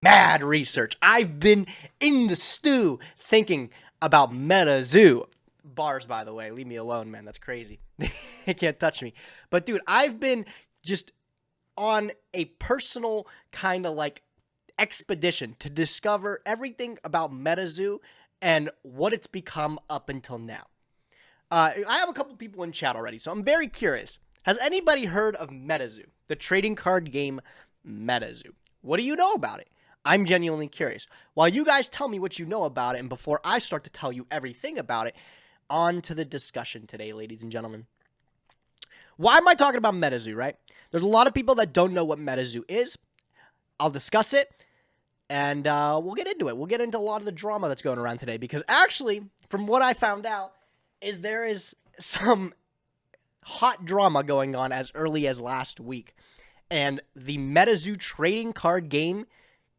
Mad research. I've been in the stew thinking about Metazoo. Bars, by the way. Leave me alone, man. That's crazy. It can't touch me. But, dude, I've been just on a personal kind of like expedition to discover everything about Metazoo and what it's become up until now. I have a couple people in chat already, so I'm very curious. Has anybody heard of Metazoo, the trading card game Metazoo? What do you know about it? I'm genuinely curious. While you guys tell me what you know about it, and before I start to tell you everything about it, on to the discussion today, ladies and gentlemen. Why am I talking about Metazoo, right? There's a lot of people that don't know what Metazoo is. I'll discuss it, and we'll get into it. We'll get into a lot of the drama that's going around today, because actually, from what I found out, is there is some hot drama going on as early as last week. And the Metazoo trading card game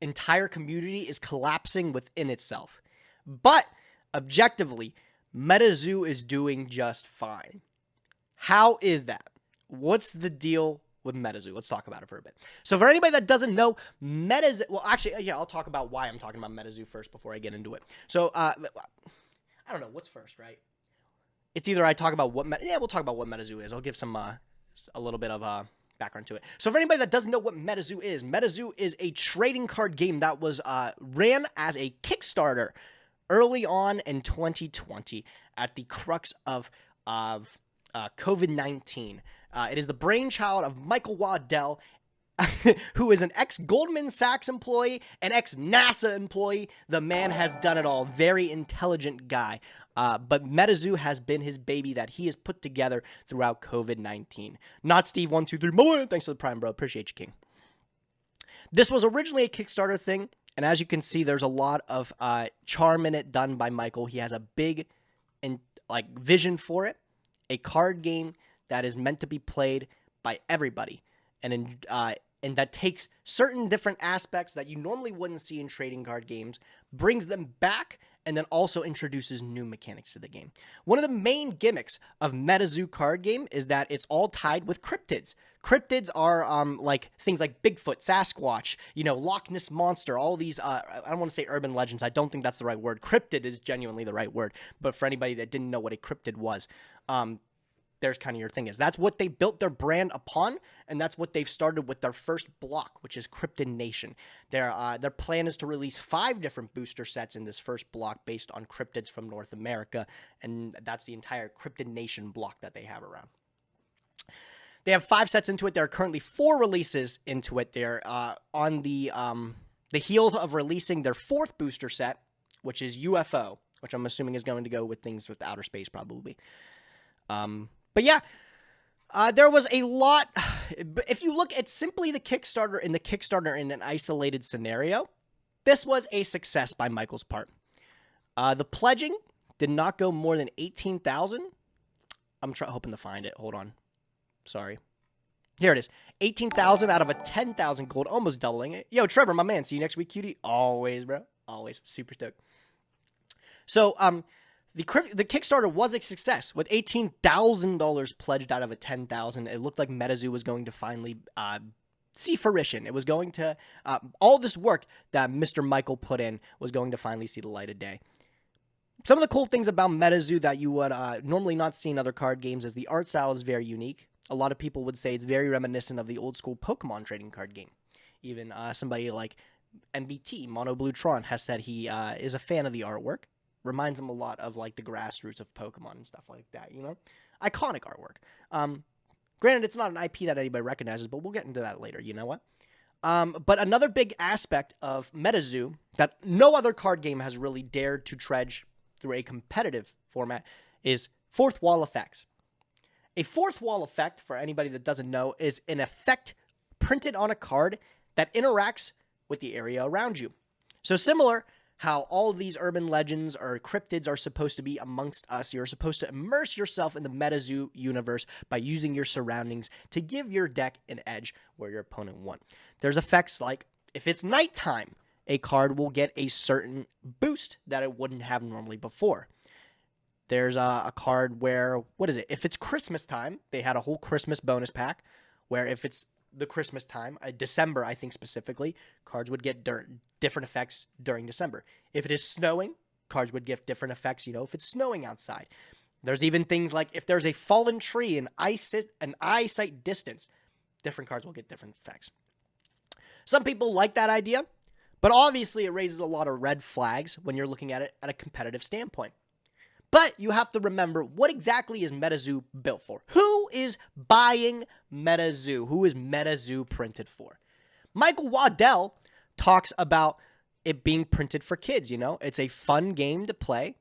entire community is collapsing within itself. But objectively, Metazoo is doing just fine. How is that? What's the deal with Metazoo? Let's talk about it for a bit. So for anybody that doesn't know, Metazoo... Well, actually, yeah, I'll talk about why I'm talking about Metazoo first before I get into it. So, I don't know. What's first, right? It's either I talk about what... we'll talk about what Metazoo is. I'll give some... a little bit of... background to it. So for anybody that doesn't know what Metazoo is a trading card game that was ran as a Kickstarter early on in 2020 at the crux of COVID-19. It is the brainchild of Michael Waddell, who is an ex-Goldman Sachs employee, an ex-NASA employee. The man has done it all. Very intelligent guy. But Metazoo has been his baby that he has put together throughout COVID-19. Not Steve123. Thanks for the prime, bro. Appreciate you, King. This was originally a Kickstarter thing, and as you can see, there's a lot of charm in it done by Michael. He has a big vision for it. A card game that is meant to be played by everybody, and that takes certain different aspects that you normally wouldn't see in trading card games, brings them back, and then also introduces new mechanics to the game. One of the main gimmicks of Metazoo card game is that it's all tied with cryptids. Cryptids are things like Bigfoot, Sasquatch, Loch Ness Monster, all these, I don't want to say urban legends. I don't think that's the right word. Cryptid is genuinely the right word. But for anybody that didn't know what a cryptid was, there's kind of your thing is. That's what they built their brand upon, and that's what they've started with their first block, which is Cryptid Nation. Their plan is to release 5 different booster sets in this first block based on cryptids from North America, and that's the entire Cryptid Nation block that they have around. They have 5 sets into it. There are currently 4 releases into it. They're on the heels of releasing their 4th booster set, which is UFO, which I'm assuming is going to go with things with outer space probably. But yeah, there was a lot. If you look at simply the Kickstarter in an isolated scenario, this was a success by Michael's part. The pledging did not go more than 18,000. I'm hoping to find it. Hold on. Sorry. Here it is. 18,000 out of a 10,000 gold, almost doubling it. Yo, Trevor, my man. See you next week, cutie. Always, bro. Always. Super stoked. So, the Kickstarter was a success with $18,000 pledged out of a $10,000. It looked like Metazoo was going to finally see fruition. It was going to all this work that Mr. Michael put in was going to finally see the light of day. Some of the cool things about Metazoo that you would normally not see in other card games is the art style is very unique. A lot of people would say it's very reminiscent of the old school Pokemon trading card game. Even somebody like MBT, Mono Blue Tron, has said he is a fan of the artwork. Reminds him a lot of like the grassroots of Pokemon and stuff like that, Iconic artwork. Granted, it's not an IP that anybody recognizes, but we'll get into that later, you know what? But another big aspect of Metazoo that no other card game has really dared to dredge through a competitive format is fourth wall effects. A fourth wall effect, for anybody that doesn't know, is an effect printed on a card that interacts with the area around you. So similar how all of these urban legends or cryptids are supposed to be amongst us. You're supposed to immerse yourself in the Metazoo universe by using your surroundings to give your deck an edge where your opponent won. There's effects like, if it's nighttime, a card will get a certain boost that it wouldn't have normally before. There's a card where, if it's Christmas time, they had a whole Christmas bonus pack, where if it's the Christmas time, December, I think specifically, cards would get different effects during December. If it is snowing, cards would get different effects, you know, if it's snowing outside. There's even things like if there's a fallen tree in an eyesight distance, different cards will get different effects. Some people like that idea, but obviously it raises a lot of red flags when you're looking at it at a competitive standpoint. But you have to remember, what exactly is Metazoo built for? Who is buying Metazoo? Who is Metazoo printed for? Michael Waddell talks about it being printed for kids, you know? It's a fun game to play.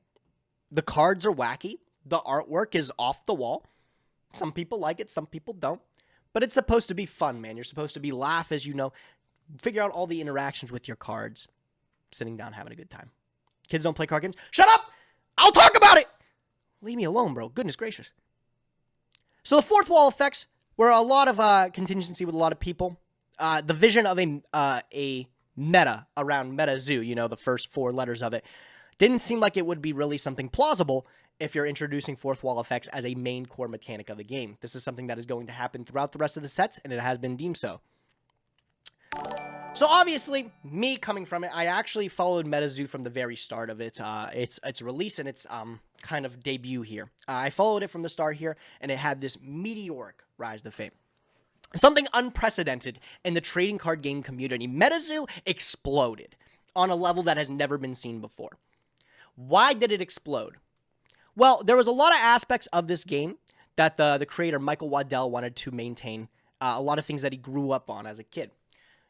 The cards are wacky. The artwork is off the wall. Some people like it, some people don't. But it's supposed to be fun, man. You're supposed to be laugh as you know, figure out all the interactions with your cards, sitting down, having a good time. Kids don't play card games. Shut up! I'll talk about it! Leave me alone, bro. Goodness gracious. So the fourth wall effects were a lot of contingency with a lot of people. The vision of a meta around Metazoo, you know, the first 4 letters of it, didn't seem like it would be really something plausible if you're introducing fourth wall effects as a main core mechanic of the game. This is something that is going to happen throughout the rest of the sets, and it has been deemed so. So obviously, me coming from it, I actually followed Metazoo from the very start of its release and its kind of debut here. I followed it from the start here, and it had this meteoric rise to fame. Something unprecedented in the trading card game community. Metazoo exploded on a level that has never been seen before. Why did it explode? Well, there was a lot of aspects of this game that the creator, Michael Waddell, wanted to maintain. A lot of things that he grew up on as a kid.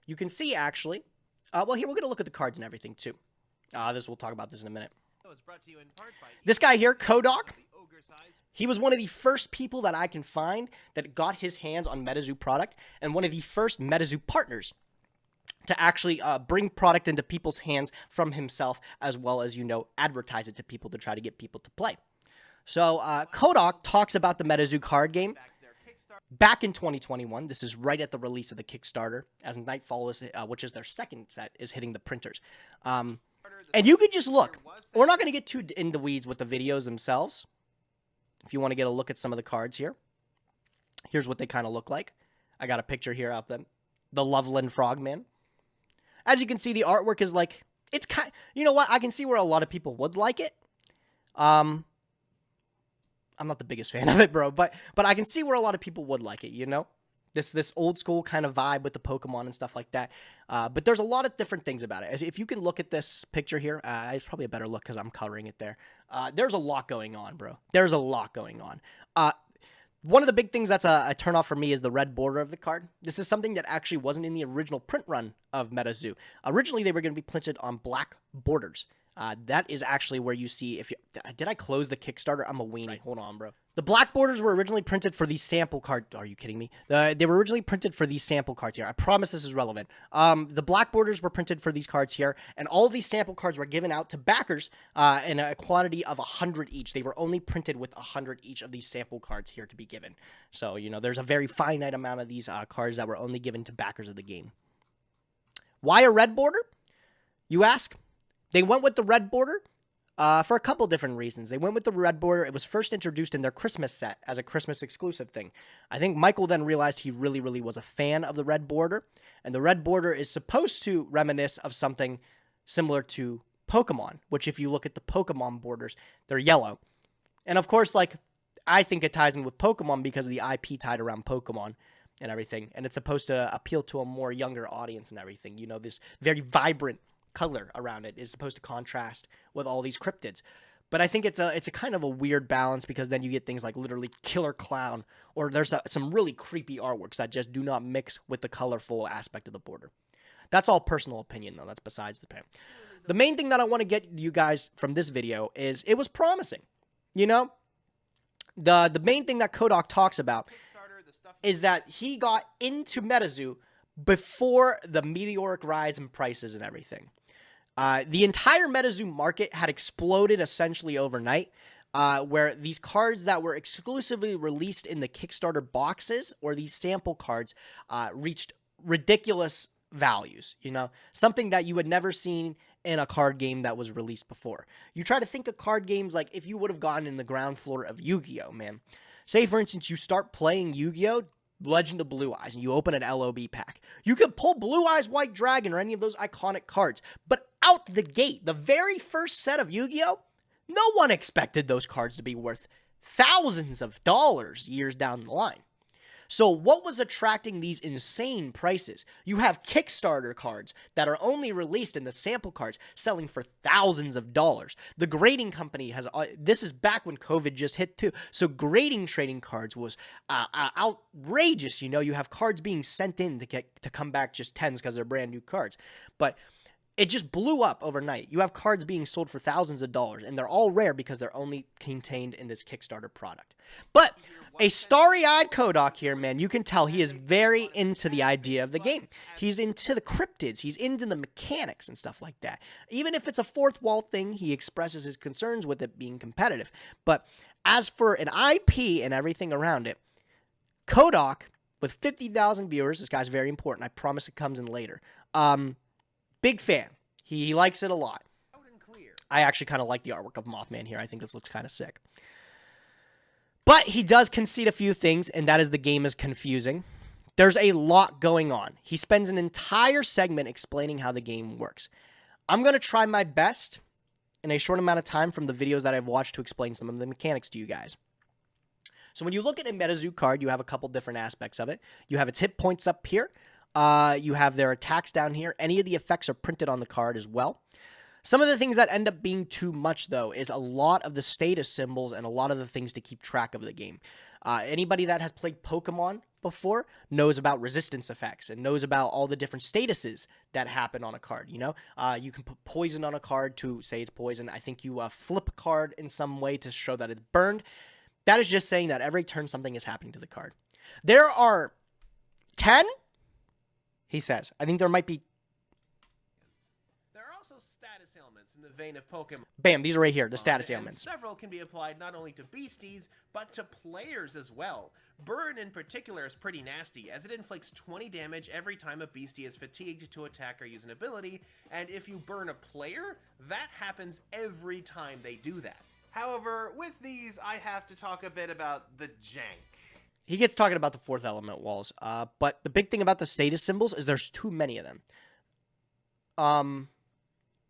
You can see, actually, well, here, we're going to look at the cards and everything, too. We'll talk about this in a minute. This guy here, Kodak, he was one of the first people that I can find that got his hands on Metazoo product, and one of the first Metazoo partners to actually bring product into people's hands from himself, as well as, you know, advertise it to people to try to get people to play. So, Kodak talks about the Metazoo card game back in 2021. This is right at the release of the Kickstarter, as Nightfall, which is their second set, is hitting the printers. And you could just look. We're not going to get too in the weeds with the videos themselves. If you want to get a look at some of the cards here, here's what they kind of look like. I got a picture here of them. The Loveland Frogman. As you can see, the artwork is like, it's kind. You know what? I can see where a lot of people would like it. I'm not the biggest fan of it, bro, but I can see where a lot of people would like it, you know? This old school kind of vibe with the Pokemon and stuff like that. But there's a lot of different things about it. If you can look at this picture here, it's probably a better look because I'm coloring it there. There's a lot going on, bro. There's a lot going on. One of the big things that's a turnoff for me is the red border of the card. This is something that actually wasn't in the original print run of Metazoo. Originally, they were going to be printed on black borders. That is actually where you see, did I close the Kickstarter? I'm a weenie. Right. Hold on, bro. The black borders were originally printed for these sample cards. Are you kidding me? They were originally printed for these sample cards here. I promise this is relevant. The black borders were printed for these cards here, and all of these sample cards were given out to backers in a quantity of 100 each. They were only printed with 100 each of these sample cards here to be given. So, you know, there's a very finite amount of these cards that were only given to backers of the game. Why a red border, you ask? They went with the red border for a couple different reasons. They went with the red border. It was first introduced in their Christmas set as a Christmas exclusive thing. I think Michael then realized he really, really was a fan of the red border. And the red border is supposed to reminisce of something similar to Pokemon, which if you look at the Pokemon borders, they're yellow. And of course, like, I think it ties in with Pokemon because of the IP tied around Pokemon and everything. And it's supposed to appeal to a more younger audience and everything. You know, this very vibrant color around it is supposed to contrast with all these cryptids. But I think it's a kind of a weird balance because then you get things like literally Killer Clown, or there's some really creepy artworks that just do not mix with the colorful aspect of the border. That's all personal opinion, though. That's besides the point. The main thing that I want to get you guys from this video is it was promising. You know, the main thing that Kodak talks about is that he got into Metazoo before the meteoric rise in prices and everything. The entire Metazoo market had exploded essentially overnight, where these cards that were exclusively released in the Kickstarter boxes or these sample cards reached ridiculous values, you know, something that you had never seen in a card game that was released before. You try to think of card games like if you would have gotten in the ground floor of Yu-Gi-Oh, man. Say, for instance, you start playing Yu-Gi-Oh, Legend of Blue Eyes, and you open an LOB pack. You could pull Blue Eyes White Dragon or any of those iconic cards, but out the gate, the very first set of Yu-Gi-Oh!, no one expected those cards to be worth thousands of dollars years down the line. So what was attracting these insane prices? You have Kickstarter cards that are only released in the sample cards selling for thousands of dollars. The grading company has, this is back when COVID just hit too. So grading trading cards was outrageous. You know, you have cards being sent in to come back just 10s because they're brand new cards. But it just blew up overnight. You have cards being sold for thousands of dollars, and they're all rare because they're only contained in this Kickstarter product. But a starry-eyed Kodak here, man, you can tell he is very into the idea of the game. He's into the cryptids. He's into the mechanics and stuff like that. Even if it's a fourth wall thing, he expresses his concerns with it being competitive. But as for an IP and everything around it, Kodak, with 50,000 viewers, this guy's very important. I promise it comes in later. Big fan. He likes it a lot. I actually kind of like the artwork of Mothman here. I think this looks kind of sick. But he does concede a few things, and that is the game is confusing. There's a lot going on. He spends an entire segment explaining how the game works. I'm going to try my best in a short amount of time from the videos that I've watched to explain some of the mechanics to you guys. So when you look at a Metazoo card, you have a couple different aspects of it. You have its hit points up here. You have their attacks down here. Any of the effects are printed on the card as well. Some of the things that end up being too much, though, is a lot of the status symbols and a lot of the things to keep track of the game. Anybody that has played Pokemon before knows about resistance effects and knows about all the different statuses that happen on a card, you know? You can put poison on a card to say it's poison. I think you flip a card in some way to show that it's burned. That is just saying that every turn something is happening to the card. There are 10, he says. I think there might be. There are also status ailments in the vein of Pokemon. Bam, these are right here, the status ailments. Several can be applied not only to beasties, but to players as well. Burn in particular is pretty nasty, as it inflicts 20 damage every time a beastie is fatigued to attack or use an ability, and if you burn a player, that happens every time they do that. However, with these, I have to talk a bit about the jank. He gets talking about the fourth element walls, but the big thing about the status symbols is there's too many of them.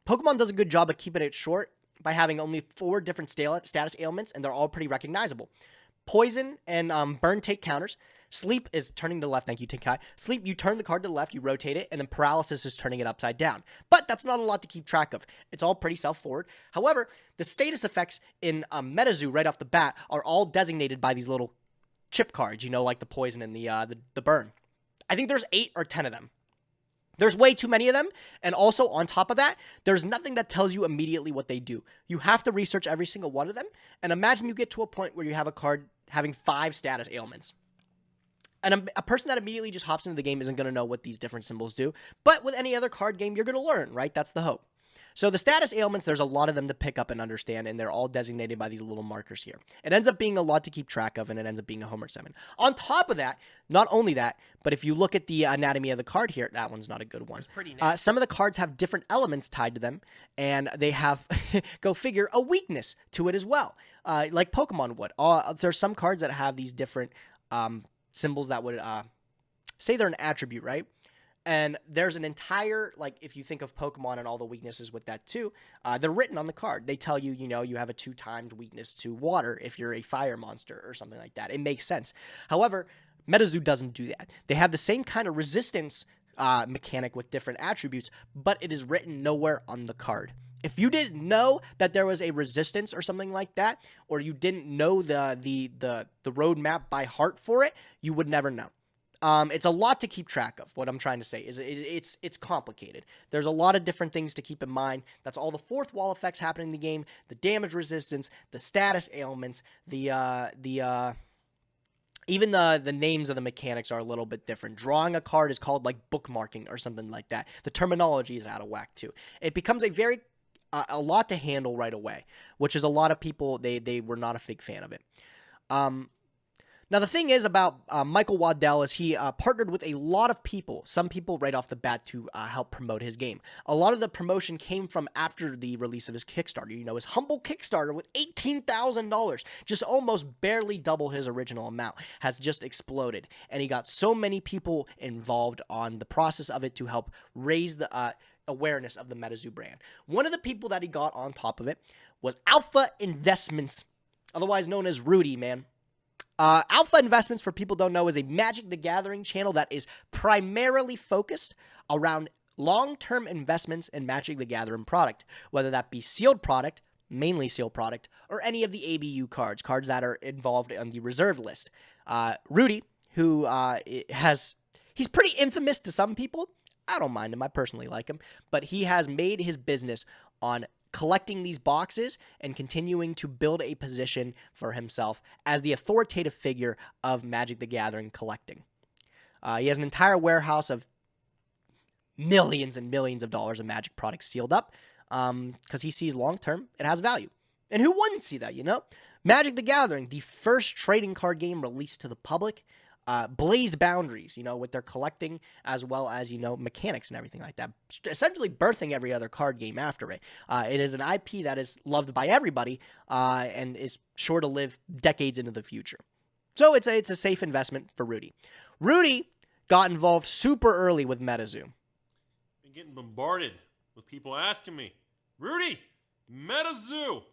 Pokemon does a good job of keeping it short by having only 4 different status ailments, and they're all pretty recognizable. Poison and burn take counters. Sleep is turning to the left. Thank you, Tinkai. Sleep, you turn the card to the left, you rotate it, and then paralysis is turning it upside down. But that's not a lot to keep track of. It's all pretty self-forward. However, the status effects in Metazoo right off the bat are all designated by these little chip cards, you know, like the poison and the burn. I think there's 8 or 10 of them. There's way too many of them, and also on top of that, there's nothing that tells you immediately what they do. You have to research every single one of them, and imagine you get to a point where you have a card having 5 status ailments. And a person that immediately just hops into the game isn't going to know what these different symbols do, but with any other card game, you're going to learn, right? That's the hope. So the status ailments, there's a lot of them to pick up and understand, and they're all designated by these little markers here. It ends up being a lot to keep track of, and it ends up being a homework assignment. On top of that, not only that, but if you look at the anatomy of the card here, that one's not a good one. Some of the cards have different elements tied to them, and they have, go figure, a weakness to it as well, like Pokemon would. There's some cards that have these different symbols that would say they're an attribute, right? And there's an entire, like, if you think of Pokemon and all the weaknesses with that too, they're written on the card. They tell you, you know, you have a 2-timed weakness to water if you're a fire monster or something like that. It makes sense. However, Metazoo doesn't do that. They have the same kind of resistance mechanic with different attributes, but it is written nowhere on the card. If you didn't know that there was a resistance or something like that, or you didn't know the roadmap by heart for it, you would never know. It's a lot to keep track of. What I'm trying to say is it's complicated. There's a lot of different things to keep in mind. That's all the fourth wall effects happening in the game, the damage resistance, the status ailments, even the names of the mechanics are a little bit different. Drawing a card is called like bookmarking or something like that. The terminology is out of whack too. It becomes a lot to handle right away, which is a lot of people, they were not a big fan of it. Now, the thing is about Michael Waddell is he partnered with a lot of people, some people right off the bat, to help promote his game. A lot of the promotion came from after the release of his Kickstarter. You know, his humble Kickstarter with $18,000, just almost barely double his original amount, has just exploded. And he got so many people involved on the process of it to help raise the awareness of the Metazoo brand. One of the people that he got on top of it was Alpha Investments, otherwise known as Rudy, man. Alpha Investments, for people who don't know, is a Magic the Gathering channel that is primarily focused around long-term investments in Magic the Gathering product, whether that be sealed product, mainly sealed product, or any of the ABU cards that are involved on the reserve list. Rudy, who he's pretty infamous to some people. I don't mind him. I personally like him. But he has made his business on collecting these boxes and continuing to build a position for himself as the authoritative figure of Magic the Gathering collecting. He has an entire warehouse of millions and millions of dollars of Magic products sealed up because he sees long-term it has value. And who wouldn't see that, you know? Magic the Gathering, the first trading card game released to the public, blazed boundaries, you know, with their collecting as well as, you know, mechanics and everything like that, essentially birthing every other card game after it. It is an IP that is loved by everybody and is sure to live decades into the future. So it's a safe investment for Rudy. Rudy got involved super early with Metazoo. Been getting bombarded with people asking me, Rudy, Metazoo,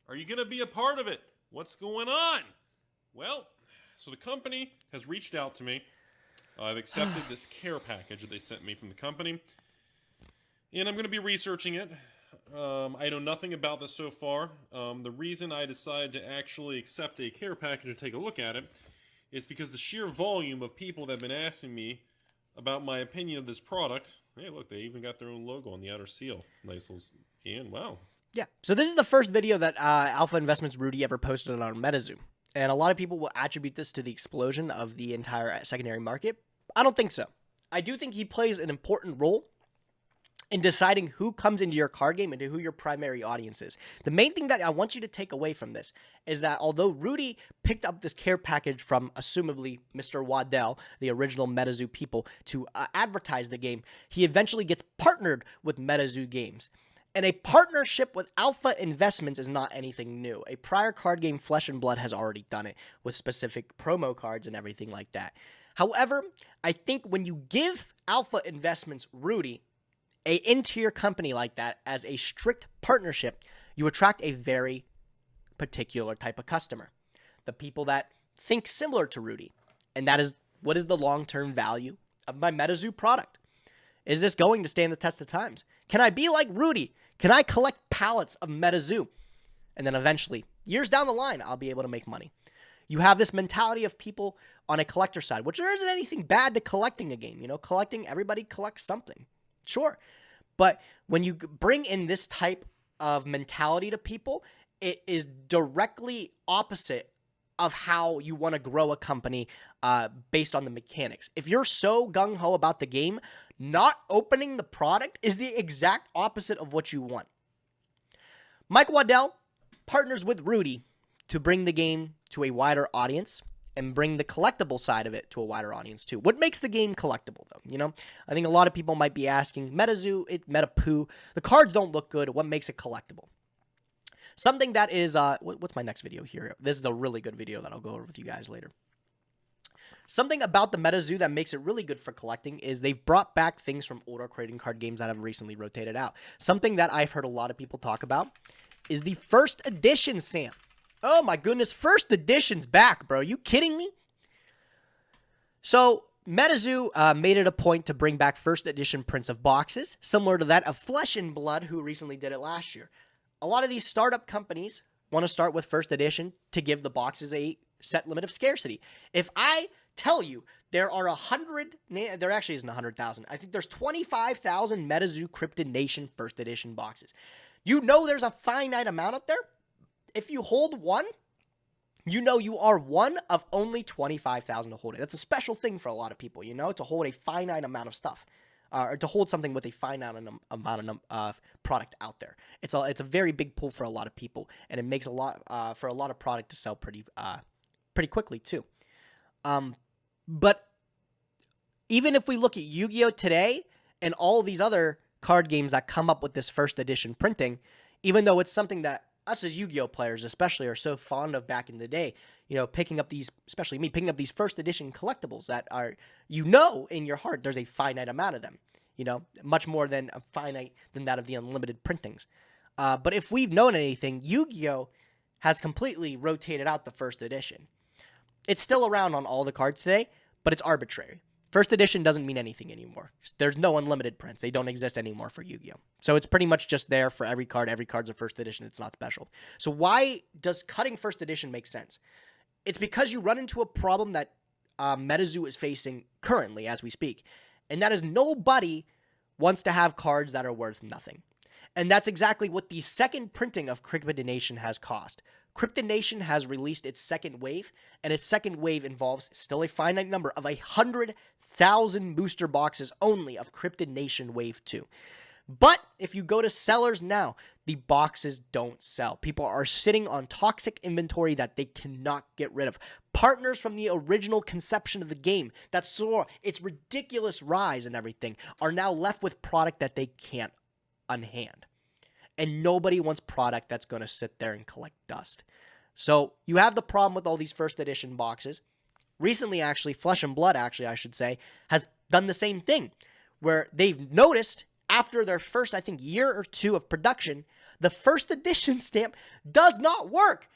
are you going to be a part of it? What's going on? Well, so the company has reached out to me. I've accepted this care package that they sent me from the company, and I'm going to be researching it. I know nothing about this so far. The reason I decided to actually accept a care package and take a look at it is because the sheer volume of people that have been asking me about my opinion of this product. Hey, look, they even got their own logo on the outer seal. Nice little, and wow. Yeah, so this is the first video that Alpha Investments Rudy ever posted on Metazoo. And a lot of people will attribute this to the explosion of the entire secondary market. I don't think so. I do think he plays an important role in deciding who comes into your card game and who your primary audience is. The main thing that I want you to take away from this is that although Rudy picked up this care package from, assumably, Mr. Waddell, the original Metazoo people, to advertise the game, he eventually gets partnered with Metazoo Games. And a partnership with Alpha Investments is not anything new. A prior card game, Flesh and Blood, has already done it with specific promo cards and everything like that. However, I think when you give Alpha Investments Rudy into your company like that as a strict partnership, you attract a very particular type of customer. The people that think similar to Rudy. And that is, what is the long-term value of my Metazoo product? Is this going to stand the test of times? Can I be like Rudy? Can I collect pallets of Metazoo? And then eventually, years down the line, I'll be able to make money. You have this mentality of people on a collector side, which there isn't anything bad to collecting a game. You know, collecting, everybody collects something. Sure. But when you bring in this type of mentality to people, it is directly opposite of how you want to grow a company based on the mechanics. If you're so gung-ho about the game, not opening the product is the exact opposite of what you want. Mike Waddell partners with Rudy to bring the game to a wider audience and bring the collectible side of it to a wider audience too. What makes the game collectible though? You know, I think a lot of people might be asking, Metazoo, Metapoo, the cards don't look good. What makes it collectible? Something that is, what's my next video here? This is a really good video that I'll go over with you guys later. Something about the Metazoo that makes it really good for collecting is they've brought back things from older trading card games that have recently rotated out. Something that I've heard a lot of people talk about is the first edition stamp. Oh my goodness, first edition's back, bro. Are you kidding me? So Metazoo made it a point to bring back first edition prints of boxes, similar to that of Flesh and Blood, who recently did it last year. A lot of these startup companies want to start with first edition to give the boxes a set limit of scarcity. If I tell you there are there actually isn't 100,000. I think there's 25,000 Metazoo Cryptid Nation first edition boxes. You know there's a finite amount out there. If you hold one, you know you are one of only 25,000 to hold it. That's a special thing for a lot of people, you know, to hold a finite amount of stuff. Or to hold something with a finite amount of product out there. It's a very big pull for a lot of people, and it makes a lot for a lot of product to sell pretty quickly too. But even if we look at Yu-Gi-Oh! Today and all these other card games that come up with this first edition printing, even though it's something that us as Yu-Gi-Oh! Players especially are so fond of back in the day, picking up these, especially me, picking up these first edition collectibles that are, in your heart, there's a finite amount of them, much more than a finite than that of the unlimited printings. But if we've known anything, Yu-Gi-Oh! Has completely rotated out the first edition. It's still around on all the cards today, but it's arbitrary. First edition doesn't mean anything anymore. There's no unlimited prints. They don't exist anymore for Yu-Gi-Oh! So it's pretty much just there for every card. Every card's a first edition. It's not special. So why does cutting first edition make sense? It's because you run into a problem that Metazoo is facing currently as we speak, and that is nobody wants to have cards that are worth nothing. And that's exactly what the second printing of Cryptid Nation has cost. Cryptid Nation has released its second wave, and its second wave involves still a finite number of 100,000 booster boxes only of Cryptid Nation Wave 2. But if you go to sellers now, the boxes don't sell. People are sitting on toxic inventory that they cannot get rid of. Partners from the original conception of the game that saw its ridiculous rise and everything are now left with product that they can't unhand. And nobody wants product that's going to sit there and collect dust. So you have the problem with all these first edition boxes. Recently, actually, Flesh and Blood, I should say, has done the same thing, where they've noticed after their first, I think, year or two of production, the first edition stamp does not work.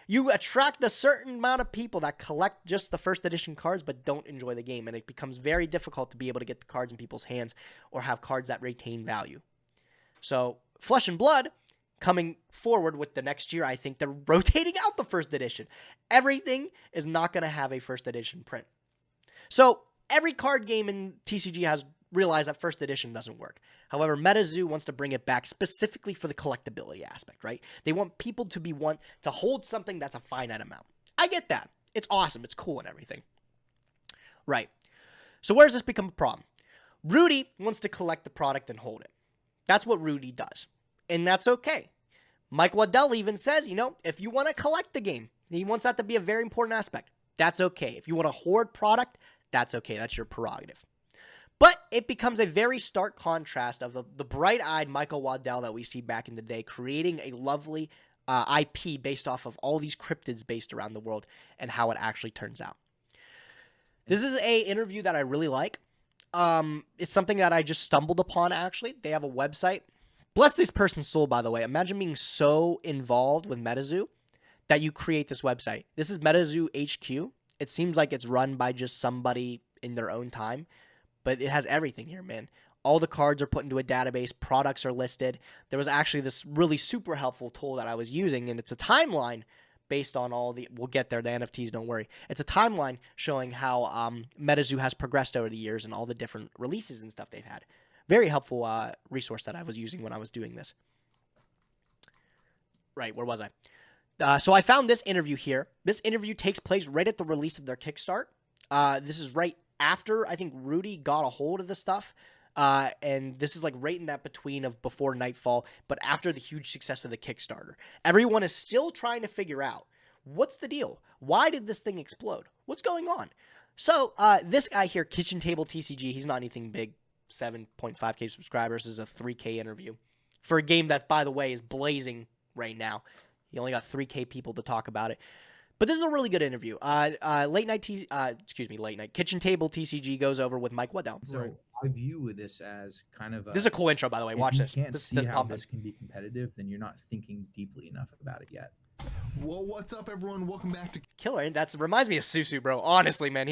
You attract a certain amount of people that collect just the first edition cards but don't enjoy the game, and it becomes very difficult to be able to get the cards in people's hands or have cards that retain value. So Flesh and Blood coming forward with the next year, I think they're rotating out the first edition. Everything is not going to have a first edition print. So every card game in TCG has realized that first edition doesn't work. However, Metazoo wants to bring it back specifically for the collectability aspect, right? They want people to to hold something that's a finite amount. I get that. It's awesome. It's cool and everything. Right. So where does this become a problem? Rudy wants to collect the product and hold it. That's what Rudy does. And that's okay. Mike Waddell even says, if you want to collect the game, he wants that to be a very important aspect. That's okay. If you want to hoard product, that's okay. That's your prerogative. But it becomes a very stark contrast of the bright-eyed Michael Waddell that we see back in the day, creating a lovely IP based off of all these cryptids based around the world and how it actually turns out. This is a interview that I really like. It's something that I just stumbled upon, actually. They have a website. Bless this person's soul, by the way. Imagine being so involved with Metazoo that you create this website. This is Metazoo HQ. It seems like it's run by just somebody in their own time, but it has everything here, man. All the cards are put into a database. Products are listed. There was actually this really super helpful tool that I was using, and it's a timeline based on we'll get there, the NFTs, don't worry. It's a timeline showing how Metazoo has progressed over the years and all the different releases and stuff they've had. Very helpful resource that I was using when I was doing this. Right, where was I? So I found this interview here. This interview takes place right at the release of their Kickstart. This is right after, I think, Rudy got a hold of the stuff. And this is like right in that between of before Nightfall, but after the huge success of the Kickstarter. Everyone is still trying to figure out, what's the deal? Why did this thing explode? What's going on? So this guy here, Kitchen Table TCG, he's not anything big. 7.5k subscribers. Is a 3k interview for a game that, by the way, is blazing right now. He only got 3k people to talk about it, but this is a really good interview. Late night Kitchen Table TCG goes over with Mike Waddell. So I view this as kind of this is a cool intro, by the way. Watch this. This how this can be competitive, then you're not thinking deeply enough about it yet. Well, what's up, everyone? Welcome back to Killer. That reminds me of Susu, bro. Honestly, man.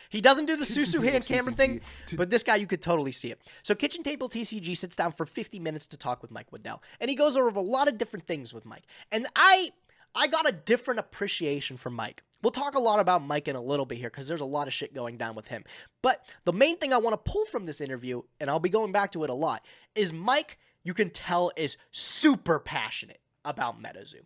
He doesn't do the Susu hand camera thing, but this guy, you could totally see it. So Kitchen Table TCG sits down for 50 minutes to talk with Mike Waddell, and he goes over a lot of different things with Mike. And I got a different appreciation for Mike. We'll talk a lot about Mike in a little bit here because there's a lot of shit going down with him. But the main thing I want to pull from this interview, and I'll be going back to it a lot, is Mike, you can tell, is super passionate about Metazoo.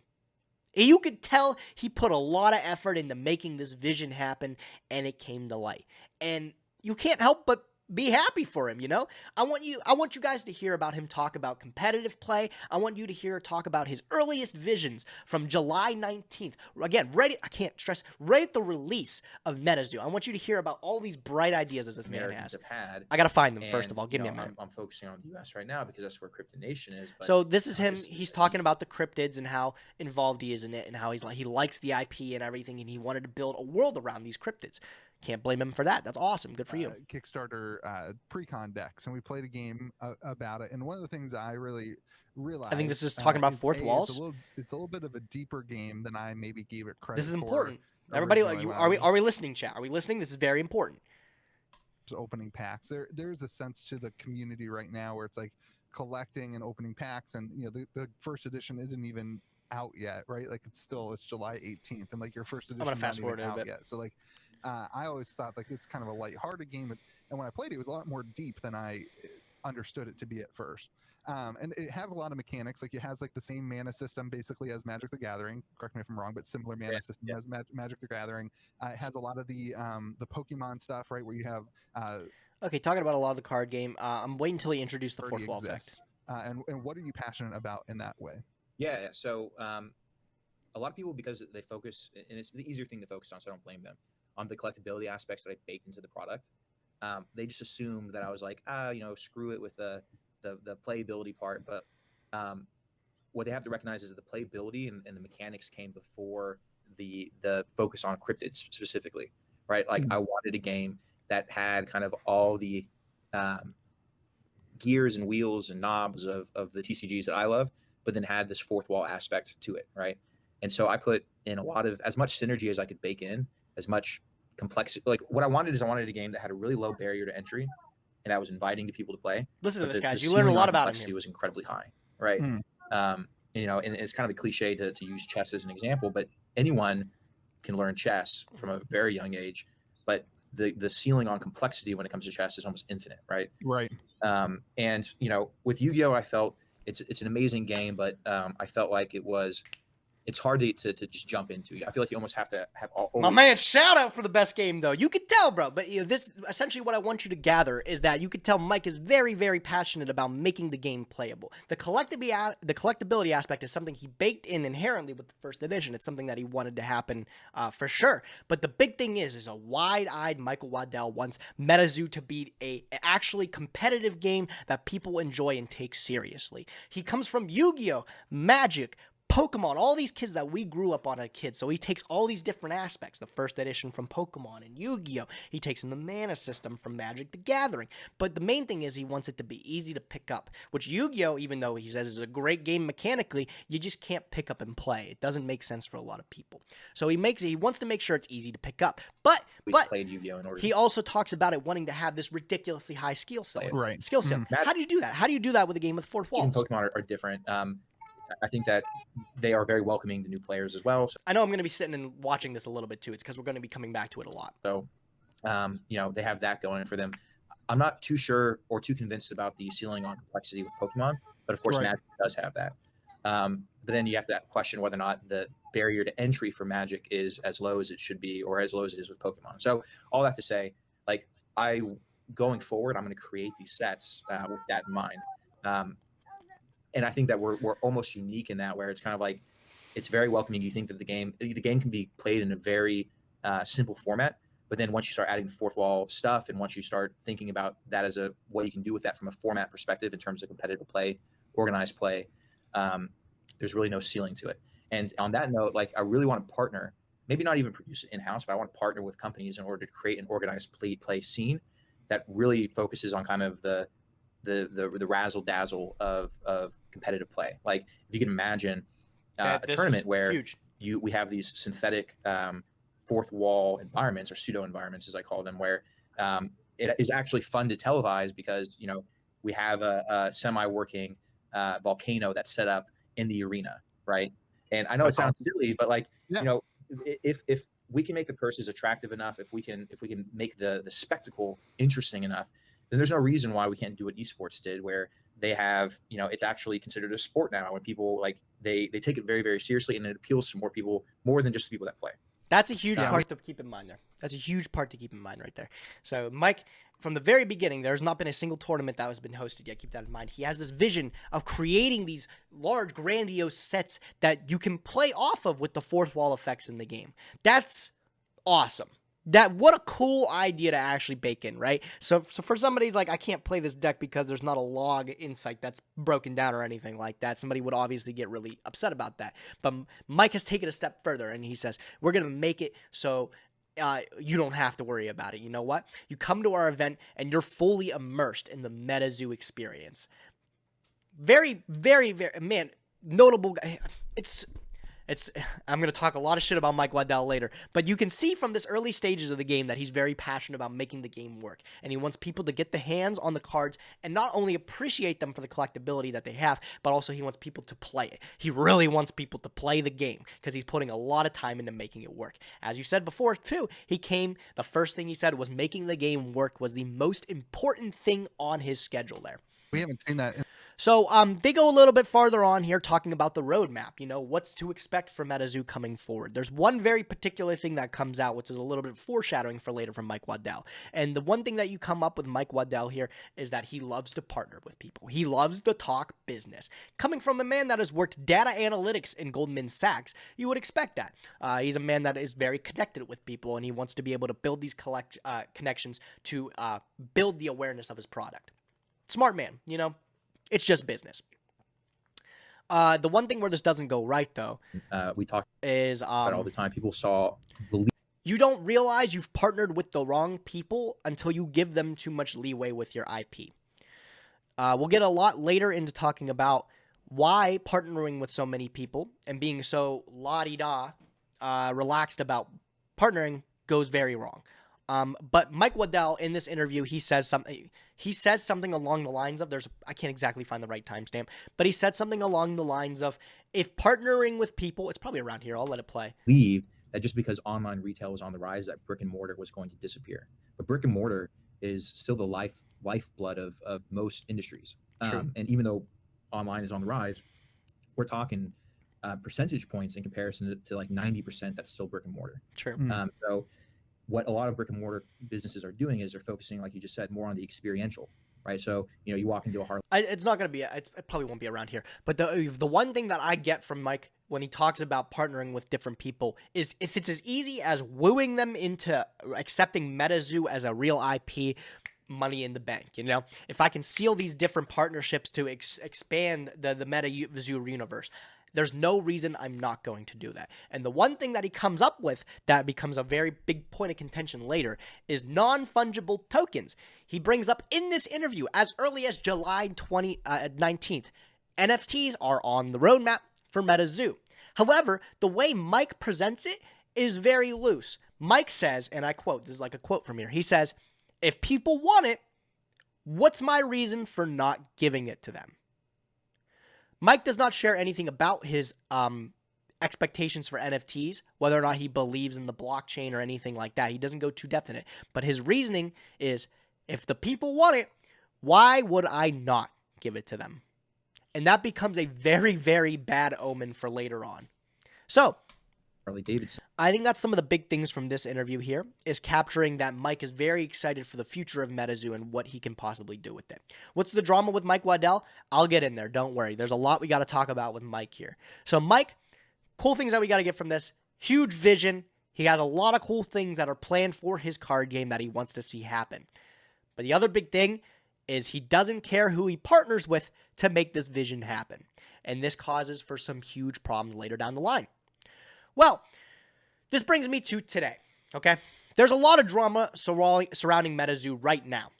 You could tell he put a lot of effort into making this vision happen, and it came to light. And you can't help but be happy for him, you know? I want you guys to hear about him talk about competitive play. I want you to hear talk about his earliest visions from July 19th. Again, I can't stress, right at the release of Metazoo. I want you to hear about all these bright ideas that this man Americans has. have had. I got to find them first And, of all. Give you me a know, minute. I'm focusing on the US right now because that's where Crypto Nation is. But So this is him. just- He's talking about the cryptids and how involved he is in it, and how he likes the IP and everything, and he wanted to build a world around these cryptids. Can't blame him for that. That's awesome. Good for you. Kickstarter Precon decks, and we played a game about it. And one of the things I really realized, I think this is talking about fourth walls. It's a little bit of a deeper game than I maybe gave it credit. This is for important. Everybody, originally are we listening, chat? Are we listening? This is very important. Opening packs. There's a sense to the community right now where it's like collecting and opening packs, and the first edition isn't even out yet, right? Like it's July 18th, and like your first edition gonna fast forward a out bit. yet. So like I always thought like it's kind of a lighthearted game, and when I played it, it was a lot more deep than I understood it to be at first. And it has a lot of mechanics. Like it has like the same mana system basically as Magic the Gathering. Correct me if I'm wrong, but similar mana system as Magic the Gathering. It has a lot of the Pokemon stuff, right? Where you have Okay, talking about a lot of the card game. I'm waiting until he introduced the fourth wall effect. And what are you passionate about in that way? Yeah. So a lot of people, because they focus, and it's the easier thing to focus on, so I don't blame them, on the collectability aspects that I baked into the product. They just assumed that I was like, screw it with the playability part. But what they have to recognize is that the playability and the mechanics came before the focus on cryptids specifically, right? Like I wanted a game that had kind of all the gears and wheels and knobs of the TCGs that I love, but then had this fourth wall aspect to it, right? And so I put in as much synergy as I could bake in, as much complexity. Like what I wanted a game that had a really low barrier to entry and that was inviting to people to play. Listen to this, guys. The You learn a ceiling lot on about him complexity here. was incredibly high, right? And it's kind of a cliche to use chess as an example, but anyone can learn chess from a very young age. But the ceiling on complexity when it comes to chess is almost infinite, right? Right. And with Yu-Gi-Oh, I felt it's an amazing game, but I felt like it's hard to just jump into. I feel like you almost have to have all. My man, shout out for the best game though. You could tell, bro. But this essentially what I want you to gather is that you could tell Mike is very, very passionate about making the game playable. The collectability aspect is something he baked in inherently with the first edition. It's something that he wanted to happen for sure. But the big thing is a wide-eyed Michael Waddell wants Metazoo to be a actually competitive game that people enjoy and take seriously. He comes from Yu-Gi-Oh, Magic, Pokemon, all these kids that we grew up on as kids. So he takes all these different aspects, the first edition from Pokemon and Yu-Gi-Oh. He takes in the mana system from Magic the Gathering. But the main thing is he wants it to be easy to pick up, which Yu-Gi-Oh, even though he says is a great game mechanically, you just can't pick up and play. It doesn't make sense for a lot of people. So he wants to make sure it's easy to pick up. But played Yu-Gi-Oh in order he also talks about it wanting to have this ridiculously high skill set. Right. Skill set. How do you do that? How do you do that with a game with fourth walls? Even Pokemon are different. I think that they are very welcoming to new players as well. I know I'm going to be sitting and watching this a little bit too. It's because we're going to be coming back to it a lot. So, they have that going for them. I'm not too sure or too convinced about the ceiling on complexity with Pokemon, but of course, Right. Magic does have that. But then you have to question whether or not the barrier to entry for Magic is as low as it should be or as low as it is with Pokemon. So, all that to say, like, going forward, I'm going to create these sets with that in mind. And I think that we're almost unique in that, where it's kind of like it's very welcoming. You think that the game can be played in a very simple format, but then once you start adding fourth wall stuff, and once you start thinking about that as what you can do with that from a format perspective in terms of competitive play, organized play, there's really no ceiling to it. And on that note, like I really want to partner, maybe not even produce it in-house, but I want to partner with companies in order to create an organized play scene that really focuses on kind of the razzle dazzle of competitive play. Like if you can imagine a tournament where we have these synthetic fourth wall environments, or pseudo environments as I call them, where it is actually fun to televise because we have a semi-working volcano that's set up in the arena, right? And I know it sounds silly, but like if we can make the purses attractive enough, if we can make the spectacle interesting enough, then there's no reason why we can't do what esports did, where they have, it's actually considered a sport now, when people like they take it very, very seriously, and it appeals to more people, more than just the people that play. That's a huge part to keep in mind there. That's a huge part to keep in mind right there. So, Mike, from the very beginning, there's not been a single tournament that has been hosted yet. Keep that in mind. He has this vision of creating these large, grandiose sets that you can play off of with the fourth wall effects in the game. That's awesome. What a cool idea to actually bake in, right? So for somebody's like, I can't play this deck because there's not a log insight that's broken down or anything like that, somebody would obviously get really upset about that. But Mike has taken a step further, and he says, we're going to make it so you don't have to worry about it. You know what? You come to our event, and you're fully immersed in the Metazoo experience. Very, very, very, man, notable. I'm going to talk a lot of shit about Mike Waddell later, but you can see from this early stages of the game that he's very passionate about making the game work, and he wants people to get the hands on the cards and not only appreciate them for the collectability that they have, but also he wants people to play it. He really wants people to play the game because he's putting a lot of time into making it work. As you said before, too, the first thing he said was making the game work was the most important thing on his schedule there. We haven't seen that. So they go a little bit farther on here talking about the roadmap, what's to expect from Metazoo coming forward. There's one very particular thing that comes out, which is a little bit of foreshadowing for later from Mike Waddell. And the one thing that you come up with Mike Waddell here is that he loves to partner with people. He loves to talk business. Coming from a man that has worked data analytics in Goldman Sachs, you would expect that. He's a man that is very connected with people, and he wants to be able to build these connections to build the awareness of his product. Smart man, It's just business. The one thing where this doesn't go right, though, we talk is about all the time. People you don't realize you've partnered with the wrong people until you give them too much leeway with your IP. We'll get a lot later into talking about why partnering with so many people and being so la-di-da relaxed about partnering goes very wrong. But Mike Waddell, in this interview, he says something along the lines of, I can't exactly find the right timestamp, but he said something along the lines of, if partnering with people, it's probably around here, I'll let it play. Believe that just because online retail was on the rise, that brick and mortar was going to disappear. But brick and mortar is still the lifeblood of most industries. And even though online is on the rise, we're talking percentage points in comparison to like 90% that's still brick and mortar. True. So what a lot of brick and mortar businesses are doing is they're focusing, like you just said, more on the experiential, right? So, you walk into a hard. It's not going to be, it probably won't be around here. But the one thing that I get from Mike when he talks about partnering with different people is if it's as easy as wooing them into accepting Metazoo as a real IP, money in the bank, If I can seal these different partnerships to expand the Metazoo universe, there's no reason I'm not going to do that. And the one thing that he comes up with that becomes a very big point of contention later is non-fungible tokens. He brings up in this interview as early as July 19th, NFTs are on the roadmap for Metazoo. However, the way Mike presents it is very loose. Mike says, and I quote, this is like a quote from here, he says, if people want it, what's my reason for not giving it to them? Mike does not share anything about his expectations for NFTs, whether or not he believes in the blockchain or anything like that. He doesn't go too depth in it. But his reasoning is, if the people want it, why would I not give it to them? And that becomes a very, very bad omen for later on. So, Harley Davidson. I think that's some of the big things from this interview here, is capturing that Mike is very excited for the future of Metazoo and what he can possibly do with it. What's the drama with Mike Waddell? I'll get in there. Don't worry. There's a lot we got to talk about with Mike here. So Mike, cool things that we got to get from this. Huge vision. He has a lot of cool things that are planned for his card game that he wants to see happen. But the other big thing is he doesn't care who he partners with to make this vision happen. And this causes for some huge problems later down the line. Well, this brings me to today, okay? There's a lot of drama surrounding Metazoo right now.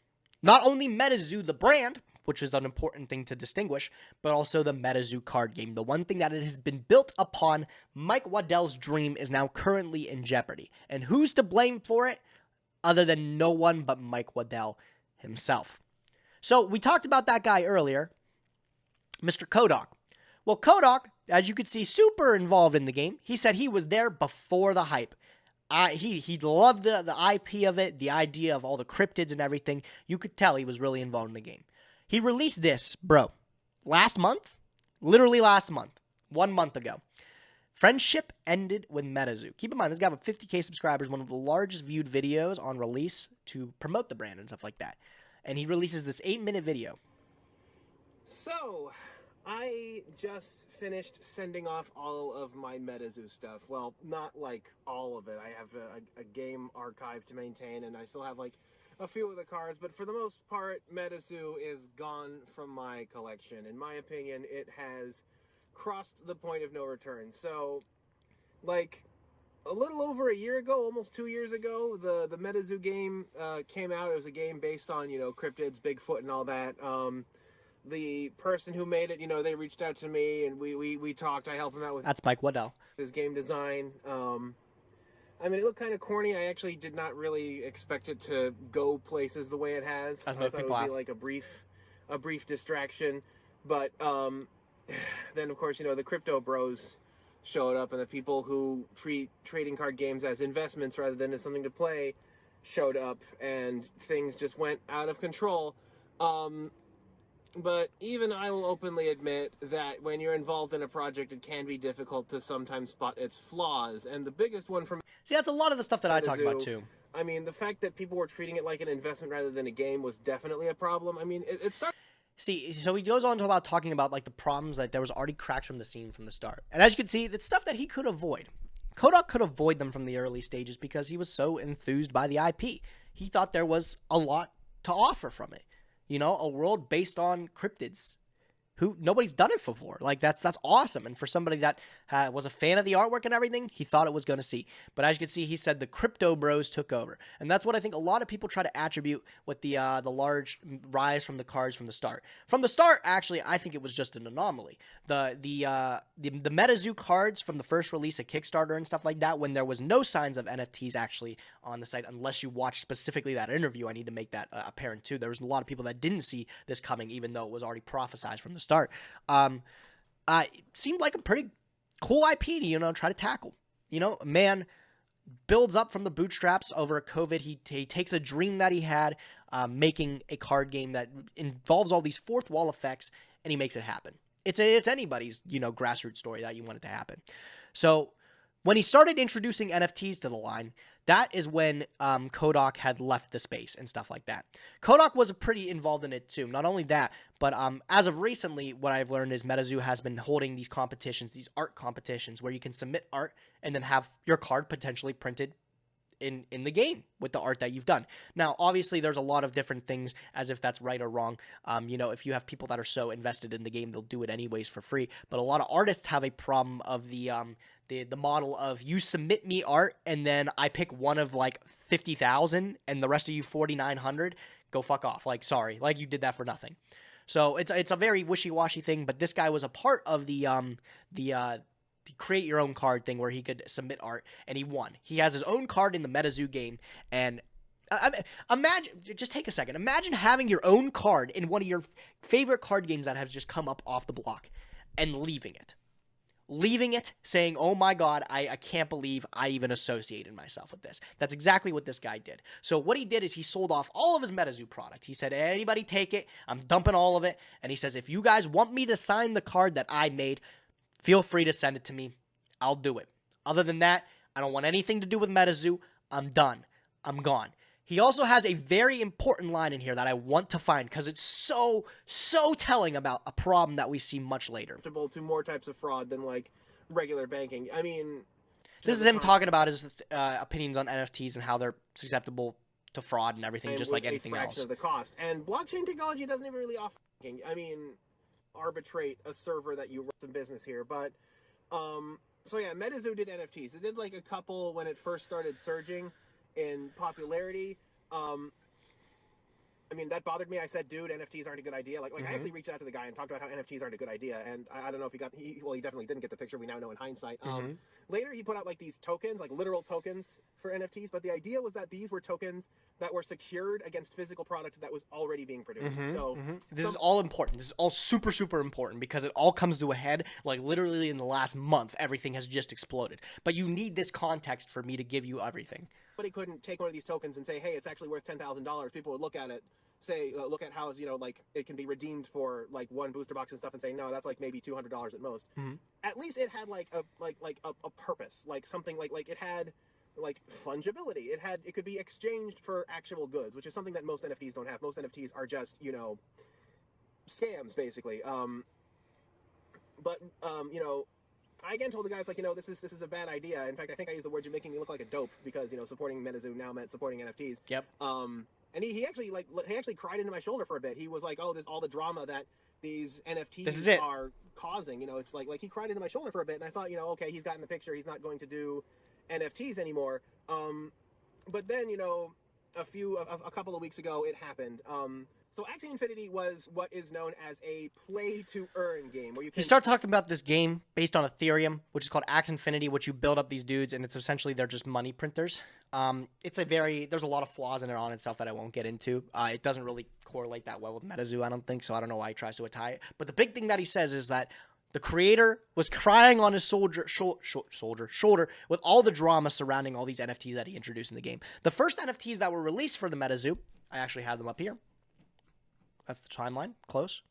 Not only Metazoo, the brand, which is an important thing to distinguish, but also the Metazoo card game. The one thing that it has been built upon, Mike Waddell's dream, is now currently in jeopardy. And who's to blame for it? Other than no one but Mike Waddell himself. So we talked about that guy earlier, Mr. Kodak. Well, Kodak, as you could see, super involved in the game. He said he was there before the hype. He loved the IP of it, the idea of all the cryptids and everything. You could tell he was really involved in the game. He released this, last month? Literally last month. 1 month ago. Friendship ended with Metazoo. Keep in mind, this guy with 50K subscribers, one of the largest viewed videos on release to promote the brand and stuff like that. And he releases this 8-minute video. So, I just finished sending off all of my Metazoo stuff. Well, not like all of it. I have a game archive to maintain, and I still have like a few of the cards, but for the most part, Metazoo is gone from my collection. In my opinion, it has crossed the point of no return. So, like, a little over a year ago, almost 2 years ago, the Metazoo game came out. It was a game based on, you know, cryptids, Bigfoot, and all that. The person who made it, you know, they reached out to me, and we talked. I helped them out with That's Mike Waddell. his game design. I mean, it looked kind of corny. I actually did not really expect it to go places the way it has. That's I what thought it people would be have. like a brief distraction. But then, of course, you know, the crypto bros showed up, and the people who treat trading card games as investments rather than as something to play showed up, and things just went out of control. But even I will openly admit that when you're involved in a project, it can be difficult to sometimes spot its flaws. And the biggest one for me, See, that's a lot of the stuff that I talked about Metazoo, too. I mean, the fact that people were treating it like an investment rather than a game was definitely a problem. I mean, it started See, so he goes on to about talking about like the problems that there was already cracks from the scene from the start. And as you can see, it's stuff that he could avoid. Kodak could avoid them from the early stages because he was so enthused by the IP. He thought there was a lot to offer from it. You know, a world based on cryptids who nobody's done it before. Like, that's awesome. And for somebody that was a fan of the artwork and everything, he thought it was going to see. But as you can see, he said the crypto bros took over. And that's what I think a lot of people try to attribute with the large rise from the cards from the start. From the start, actually, I think it was just an anomaly. The Metazoo cards from the first release at Kickstarter and stuff like that, when there was no signs of NFTs actually on the site, unless you watched specifically that interview. I need to make that apparent too. There was a lot of people that didn't see this coming, even though it was already prophesized from the start. It seemed like a pretty cool IP to, you know, try to tackle. You know, a man builds up from the bootstraps over a COVID. He takes a dream that he had, making a card game that involves all these fourth wall effects, and he makes it happen. It's anybody's, you know, grassroots story that you want it to happen. So when he started introducing NFTs to the line, that is when Kodak had left the space and stuff like that. Kodak was pretty involved in it too. Not only that, but as of recently, what I've learned is Metazoo has been holding these competitions, these art competitions, where you can submit art and then have your card potentially printed in the game with the art that you've done. Now, obviously, there's a lot of different things as if that's right or wrong. You know, if you have people that are so invested in the game, they'll do it anyways for free. But a lot of artists have a problem of the model of you submit me art and then I pick one of like 50,000 and the rest of you 4,900. Go fuck off. Like, sorry, like you did that for nothing. So it's a very wishy-washy thing. But this guy was a part of the create your own card thing where he could submit art, and he won. He has his own card in the Metazoo game, and imagine, just take a second. Imagine having your own card in one of your favorite card games that has just come up off the block and leaving it, saying, oh my God, I can't believe I even associated myself with this. That's exactly what this guy did. So what he did is he sold off all of his Metazoo product. He said, anybody take it, I'm dumping all of it. And he says, if you guys want me to sign the card that I made, feel free to send it to me. I'll do it. Other than that, I don't want anything to do with Metazoo. I'm done. I'm gone. He also has a very important line in here that I want to find because it's so telling about a problem that we see much later. to more types of fraud than like regular banking. I mean, This is him talking about his opinions on NFTs and how they're susceptible to fraud and everything, and just with like anything a fraction else. of the cost. And blockchain technology doesn't even really offer banking. I mean, arbitrate a server that you run some business here, but so yeah, Metazoo did NFTs. It did like a couple when it first started surging in popularity. I mean, that bothered me. I said, dude, NFTs aren't a good idea. Like I actually reached out to the guy and talked about how NFTs aren't a good idea. And I don't know if he definitely didn't get the picture. We now know in hindsight. Later, he put out like these tokens, like literal tokens for NFTs. But the idea was that these were tokens that were secured against physical product that was already being produced. This is all important. This is all super important because it all comes to a head. Like literally in the last month, everything has just exploded. But you need this context for me to give you everything. Somebody couldn't take one of these tokens and say, hey, it's actually worth $10,000. People would look at it, say look at how like it can be redeemed for like one booster box and stuff, and say no, that's like maybe $200 at most. Mhm. At least it had like a purpose, like something like it had like fungibility. It could be exchanged for actual goods, which is something that most NFTs don't have. Most NFTs are just scams basically. But I again told the guys, like, this is a bad idea. In fact, I think I used the word, "You're making me look like a dope," because supporting Metazoo now meant supporting NFTs. Yep. And he actually cried into my shoulder for a bit. He was like, "Oh, this all the drama that these NFTs are causing." It's like he cried into my shoulder for a bit, and I thought, okay, he's gotten the picture. He's not going to do NFTs anymore. But then, a couple of weeks ago, it happened. So Axie Infinity was what is known as a play-to-earn game, where you start talking about this game based on Ethereum, which is called Axie Infinity, which you build up these dudes, and it's essentially they're just money printers. There's a lot of flaws in it on itself that I won't get into. It doesn't really correlate that well with Metazoo, I don't think, so I don't know why he tries to tie it. But the big thing that he says is that the creator was crying on his shoulder with all the drama surrounding all these NFTs that he introduced in the game. The first NFTs that were released for the Metazoo, I actually have them up here. That's the timeline. Close.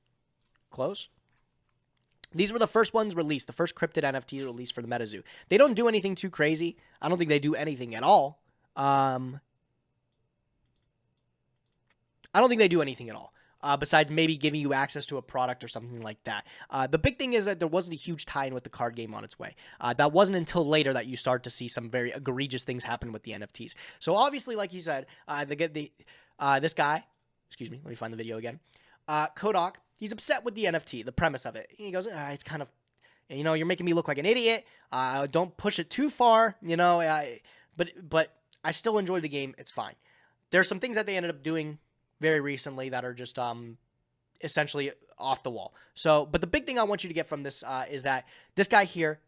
These were the first ones released, the first cryptid NFTs released for the Metazoo. They don't do anything too crazy. I don't think they do anything at all. Besides maybe giving you access to a product or something like that. The big thing is that there wasn't a huge tie-in with the card game on its way. That wasn't until later that you start to see some very egregious things happen with the NFTs. So obviously, like he said, this guy, excuse me, let me find the video again. Kodak, he's upset with the NFT, the premise of it. He goes, it's kind of, you're making me look like an idiot. Don't push it too far, but I still enjoy the game. It's fine. There's some things that they ended up doing very recently that are just essentially off the wall. So, but the big thing I want you to get from this is that this guy here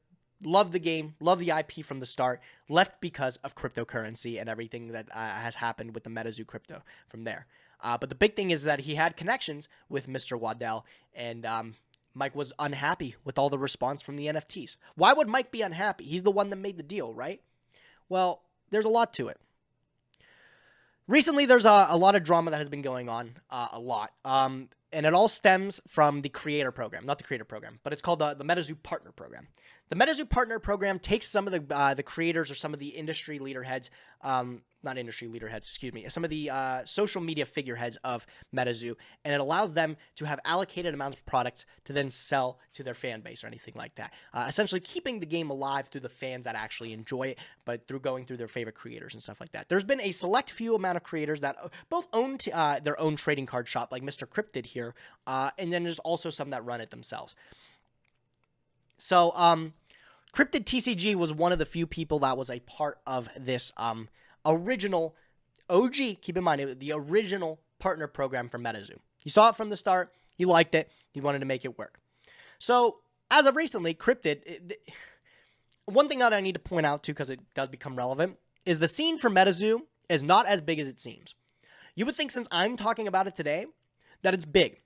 loved the game, loved the IP from the start, left because of cryptocurrency and everything that has happened with the Metazoo crypto from there. But the big thing is that he had connections with Mr. Waddell, and Mike was unhappy with all the response from the NFTs. Why would Mike be unhappy? He's the one that made the deal, right? Well, there's a lot to it. Recently, there's a lot of drama that has been going on, a lot. And it all stems from the creator program. Not the creator program, but it's called the Metazoo Partner Program. The Metazoo Partner Program takes some of the creators or some of the industry leader heads, not industry leader heads, excuse me, some of the social media figureheads of Metazoo, and it allows them to have allocated amounts of products to then sell to their fan base or anything like that. Essentially keeping the game alive through the fans that actually enjoy it, but through going through their favorite creators and stuff like that. There's been a select few amount of creators that both own their own trading card shop, like Mr. Cryptid here, and then there's also some that run it themselves. So, Cryptid TCG was one of the few people that was a part of this original OG, keep in mind, the original partner program for Metazoo. He saw it from the start. He liked it. He wanted to make it work. So, as of recently, Cryptid, one thing that I need to point out, too, because it does become relevant, is the scene for Metazoo is not as big as it seems. You would think, since I'm talking about it today, that it's big,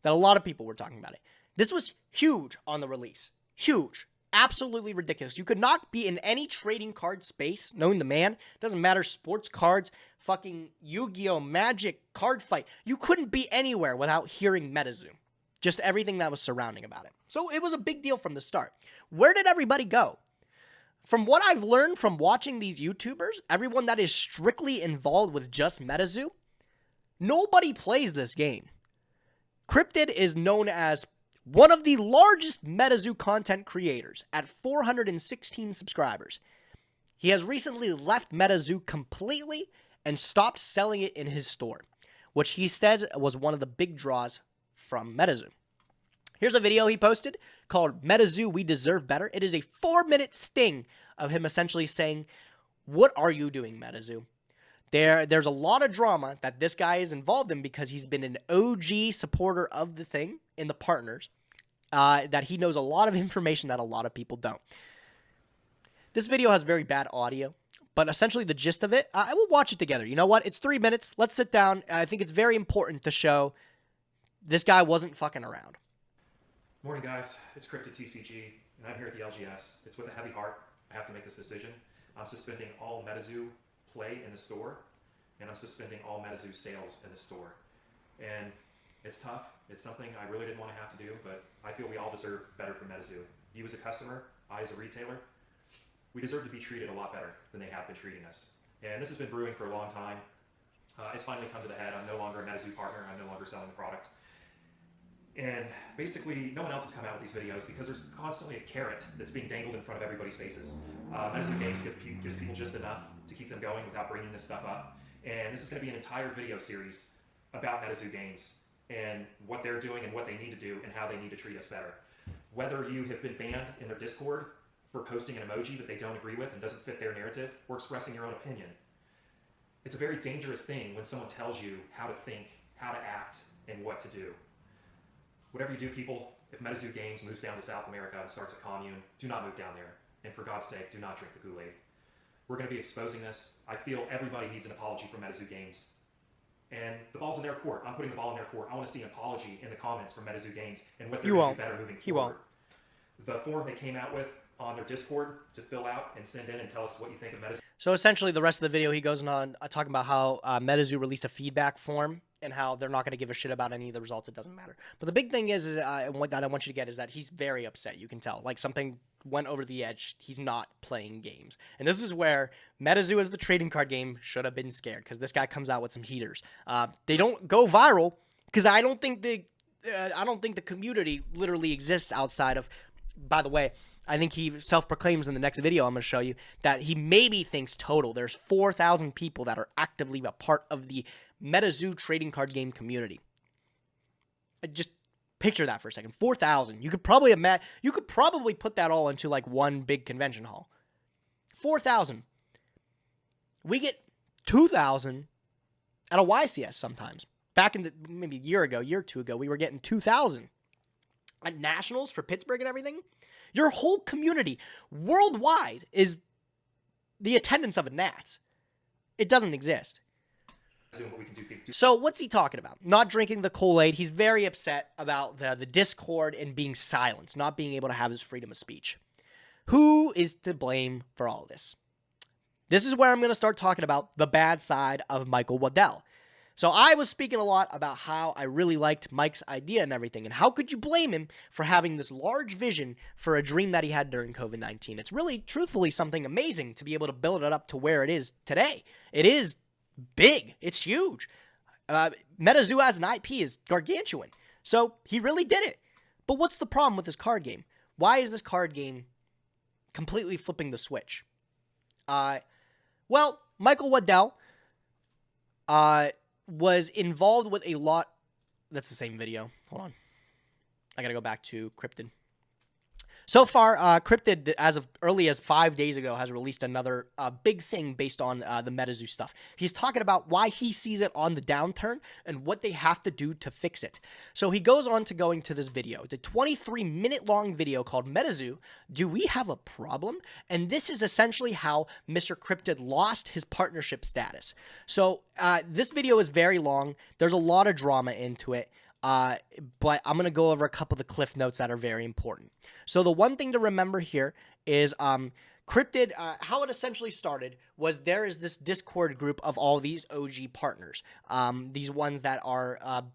that a lot of people were talking about it. This was huge on the release. Huge. Absolutely ridiculous. You could not be in any trading card space, knowing the man. Doesn't matter, sports cards, fucking Yu-Gi-Oh! Magic, card fight. You couldn't be anywhere without hearing Metazoo. Just everything that was surrounding about it. So it was a big deal from the start. Where did everybody go? From what I've learned from watching these YouTubers, everyone that is strictly involved with just Metazoo, nobody plays this game. Cryptid is known as one of the largest Metazoo content creators at 416 subscribers. He has recently left Metazoo completely and stopped selling it in his store, which he said was one of the big draws from Metazoo. Here's a video he posted called Metazoo We Deserve Better. It is a 4-minute sting of him essentially saying, what are you doing, Metazoo? There's a lot of drama that this guy is involved in because he's been an OG supporter of the thing in the partners, that he knows a lot of information that a lot of people don't. This video has very bad audio, but essentially the gist of it, I will watch it together. You know what? It's 3 minutes. Let's sit down. I think it's very important to show this guy wasn't fucking around. Morning, guys. It's Cryptid TCG, and I'm here at the LGS. It's with a heavy heart. I have to make this decision. I'm suspending all Metazoo play in the store, and I'm suspending all Metazoo sales in the store. And it's tough. It's something I really didn't want to have to do, but I feel we all deserve better from Metazoo. You as a customer, I as a retailer, we deserve to be treated a lot better than they have been treating us. And this has been brewing for a long time. It's finally come to the head. I'm no longer a Metazoo partner. I'm no longer selling the product. And basically, no one else has come out with these videos because there's constantly a carrot that's being dangled in front of everybody's faces. Metazoo Games gives people just enough to keep them going without bringing this stuff up. And this is going to be an entire video series about Metazoo Games and what they're doing and what they need to do and how they need to treat us better. Whether you have been banned in their Discord for posting an emoji that they don't agree with and doesn't fit their narrative, or expressing your own opinion. It's a very dangerous thing when someone tells you how to think, how to act, and what to do. Whatever you do, people, if Metazoo Games moves down to South America and starts a commune, do not move down there. And for God's sake, do not drink the Kool-Aid. We're going to be exposing this. I feel everybody needs an apology from Metazoo Games. And the ball's in their court. I'm putting the ball in their court. I want to see an apology in the comments from Metazoo Games and what they're going to do better moving forward. He won't. The form they came out with on their Discord to fill out and send in and tell us what you think of Metazoo. So essentially, the rest of the video, he goes on talking about how Metazoo released a feedback form and how they're not going to give a shit about any of the results. It doesn't matter. But the big thing is and what that I want you to get is that he's very upset. You can tell. Like, something went over the edge. He's not playing games. And this is where Metazoo as the trading card game should have been scared, because this guy comes out with some heaters. They don't go viral because I don't think the community literally exists outside of, by the way, I think he self-proclaims in the next video I'm going to show you that he maybe thinks total there's 4,000 people that are actively a part of the Metazoo trading card game community. Just picture that for a second. 4,000. You could probably put that all into like one big convention hall. 4,000. We get 2,000 at a YCS sometimes. Back in maybe a year or two ago, we were getting 2,000 at nationals for Pittsburgh and everything. Your whole community worldwide is the attendance of a Nats. It doesn't exist. So what's he talking about? Not drinking the Kool-Aid. He's very upset about the Discord and being silenced, not being able to have his freedom of speech. Who is to blame for all this? This is where I'm going to start talking about the bad side of Michael Waddell. So I was speaking a lot about how I really liked Mike's idea and everything, and how could you blame him for having this large vision for a dream that he had during COVID-19? It's really, truthfully, something amazing to be able to build it up to where it is today. It is big. It's huge. Metazoo as an IP is gargantuan. So he really did it. But what's the problem with this card game? Why is this card game completely flipping the switch? Well, Michael Waddell was involved with a lot. That's the same video. Hold on. I gotta go back to Cryptid. So far, Cryptid, as of early as 5 days ago, has released another big thing based on the Metazoo stuff. He's talking about why he sees it on the downturn and what they have to do to fix it. So he goes on to going to this video, the 23-minute-long video called Metazoo, Do We Have a Problem? And this is essentially how Mr. Cryptid lost his partnership status. So this video is very long. There's a lot of drama into it. But I'm going to go over a couple of the cliff notes that are very important. So the one thing to remember here is Cryptid, how it essentially started was there is this Discord group of all these OG partners. These ones that are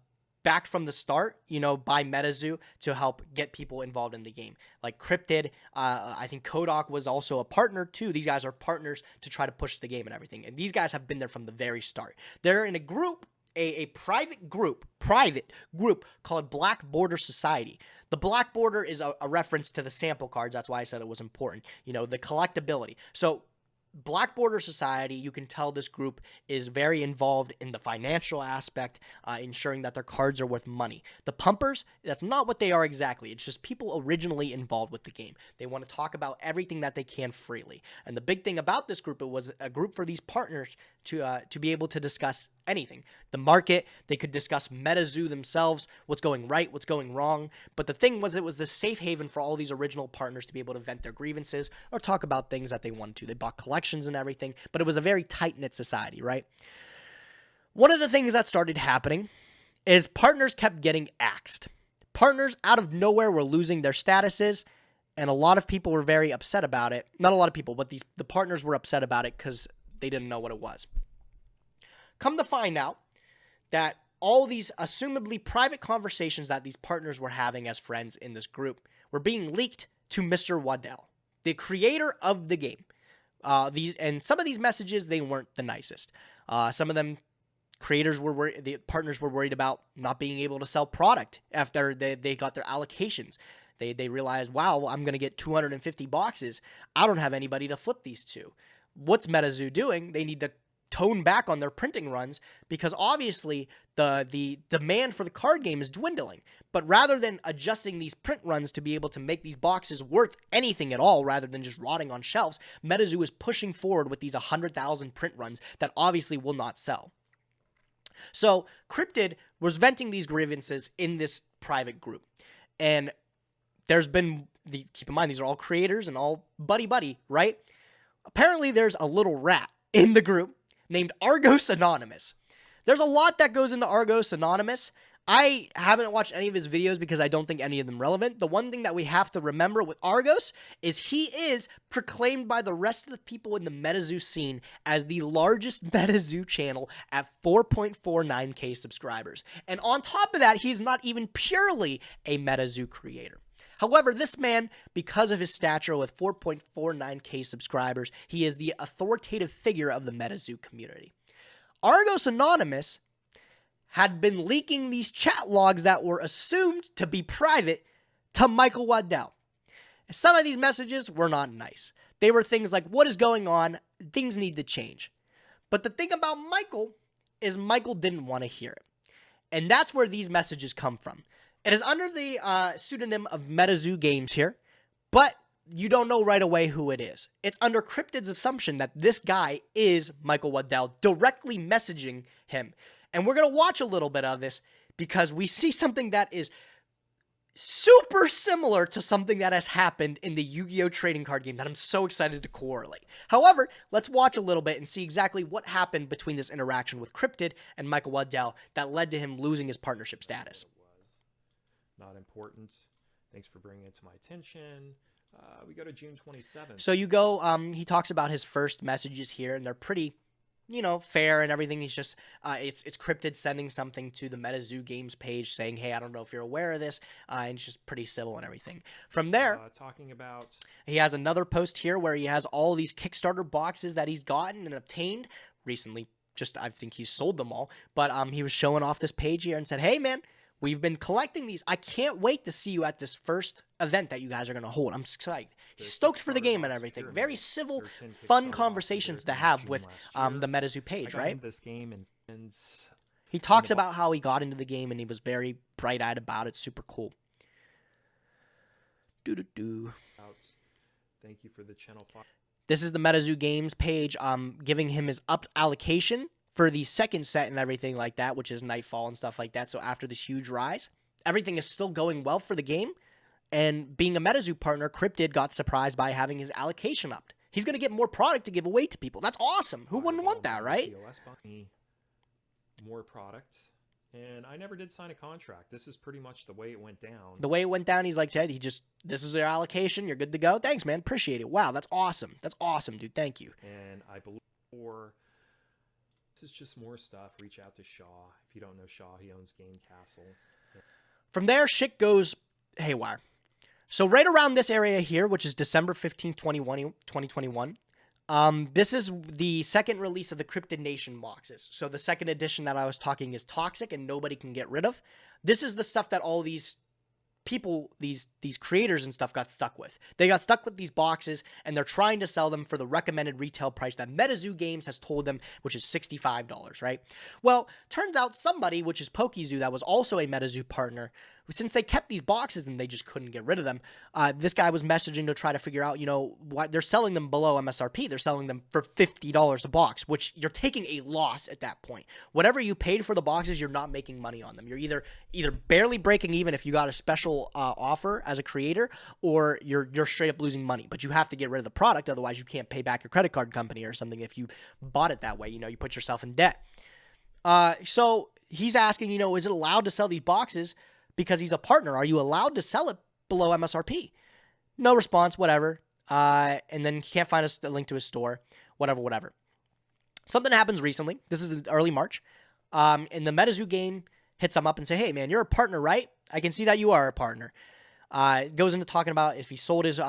backed from the start, by Metazoo to help get people involved in the game. Like Cryptid, I think Kodak was also a partner too. These guys are partners to try to push the game and everything. And these guys have been there from the very start. They're in a group, a private group called Black Border Society. The Black Border is a reference to the sample cards. That's why I said it was important. The collectability. So Black Border Society, you can tell this group is very involved in the financial aspect, ensuring that their cards are worth money. The pumpers, that's not what they are exactly. It's just people originally involved with the game. They want to talk about everything that they can freely. And the big thing about this group, it was a group for these partners to be able to discuss anything. The market, they could discuss Metazoo themselves, what's going right, what's going wrong. But the thing was, it was the safe haven for all these original partners to be able to vent their grievances or talk about things that they wanted to. They bought collections and everything, but it was a very tight-knit society, right? One of the things that started happening is partners kept getting axed. Partners out of nowhere were losing their statuses, and a lot of people were very upset about it. Not a lot of people, but the partners were upset about it because they didn't know what it was. Come to find out that all these assumably private conversations that these partners were having as friends in this group were being leaked to Mr. Waddell, the creator of the game. And some of these messages, they weren't the nicest. Some of them, creators were worried, the partners were worried about not being able to sell product after they got their allocations. They realized, wow, I'm going to get 250 boxes. I don't have anybody to flip these to. What's Metazoo doing? They need to tone back on their printing runs because obviously the demand for the card game is dwindling. But rather than adjusting these print runs to be able to make these boxes worth anything at all rather than just rotting on shelves, Metazoo is pushing forward with these 100,000 print runs that obviously will not sell. So Cryptid was venting these grievances in this private group. And there's been, keep in mind, these are all creators and all buddy, right? Apparently there's a little rat in the group named Argos Anonymous. There's a lot that goes into Argos Anonymous. I haven't watched any of his videos because I don't think any of them relevant. The one thing that we have to remember with Argos is he is proclaimed by the rest of the people in the Metazoo scene as the largest Metazoo channel at 4.49k subscribers. And on top of that, he's not even purely a Metazoo creator. However, this man, because of his stature with 4.49k subscribers, he is the authoritative figure of the Metazoo community. Argos Anonymous had been leaking these chat logs that were assumed to be private to Michael Waddell. Some of these messages were not nice. They were things like, what is going on? Things need to change. But the thing about Michael is Michael didn't want to hear it. And that's where these messages come from. It is under the pseudonym of Metazoo Games here, but you don't know right away who it is. It's under Cryptid's assumption that this guy is Michael Waddell, directly messaging him. And we're going to watch a little bit of this because we see something that is super similar to something that has happened in the Yu-Gi-Oh! Trading card game that I'm so excited to correlate. However, let's watch a little bit and see exactly what happened between this interaction with Cryptid and Michael Waddell that led to him losing his partnership status. Not important. Thanks for bringing it to my attention. We go to June 27th. So you go, he talks about his first messages here, and they're pretty, fair and everything. He's just, it's Cryptid sending something to the Metazoo Games page saying, hey, I don't know if you're aware of this, and it's just pretty civil and everything. From there, talking about, he has another post here where he has all these Kickstarter boxes that he's gotten and obtained recently. Just, I think he's sold them all, but he was showing off this page here and said, hey, man, we've been collecting these. I can't wait to see you at this first event that you guys are going to hold. I'm excited. He's stoked for the game and everything. Very civil, fun conversations to have with the Metazoo page, right? This game and he talks about how he got into the game and he was very bright-eyed about it. Super cool. Thank you for the channel. This is the Metazoo Games page giving him his upped allocation for the second set and everything like that, which is Nightfall and stuff like that. So after this huge rise, everything is still going well for the game. And being a Metazoo partner, Cryptid got surprised by having his allocation upped. He's going to get more product to give away to people. That's awesome. Who wouldn't want that, right? More product. And I never did sign a contract. This is pretty much the way it went down. The way it went down, he's like, Ted, this is your allocation. You're good to go. Thanks, man. Appreciate it. Wow, that's awesome. That's awesome, dude. Thank you. And I believe this is just more stuff. Reach out to Shaw. If you don't know Shaw, he owns Game Castle. From there, shit goes haywire. So right around this area here, which is December 15, 2021, this is the second release of the Cryptid Nation boxes. So the second edition that I was talking is toxic and nobody can get rid of. This is the stuff that all these people, these creators and stuff got stuck with. They got stuck with these boxes and they're trying to sell them for the recommended retail price that Metazoo Games has told them, which is $65, right? Well, turns out somebody, which is PokeZoo, that was also a Metazoo partner, since they kept these boxes and they just couldn't get rid of them, this guy was messaging to try to figure out, why they're selling them below MSRP. They're selling them for $50 a box, which you're taking a loss at that point. Whatever you paid for the boxes, you're not making money on them. You're either barely breaking even if you got a special offer as a creator, or you're straight up losing money. But you have to get rid of the product, otherwise you can't pay back your credit card company or something if you bought it that way. You put yourself in debt. So he's asking, is it allowed to sell these boxes? Because he's a partner, are you allowed to sell it below MSRP? No response, whatever. And then he can't find a link to his store, whatever. Something happens recently. This is in early March. In the Metazoo game hits him up and say, hey, man, you're a partner, right? I can see that you are a partner. Goes into talking about if he sold his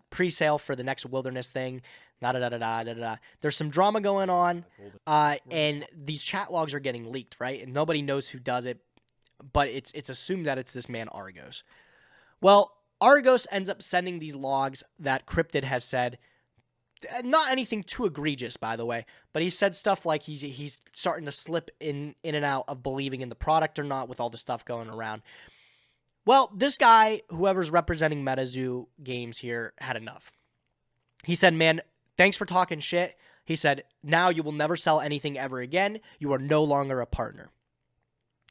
pre-sale for the next Wilderness thing. There's some drama going on, and these chat logs are getting leaked, right? And nobody knows who does it, but it's assumed that it's this man Argos. Well, Argos ends up sending these logs that Cryptid has said. Not anything too egregious, by the way, but he said stuff like he's starting to slip in and out of believing in the product or not with all the stuff going around. Well, this guy, whoever's representing Metazoo Games here, had enough. He said, man, thanks for talking shit. He said, now you will never sell anything ever again. You are no longer a partner.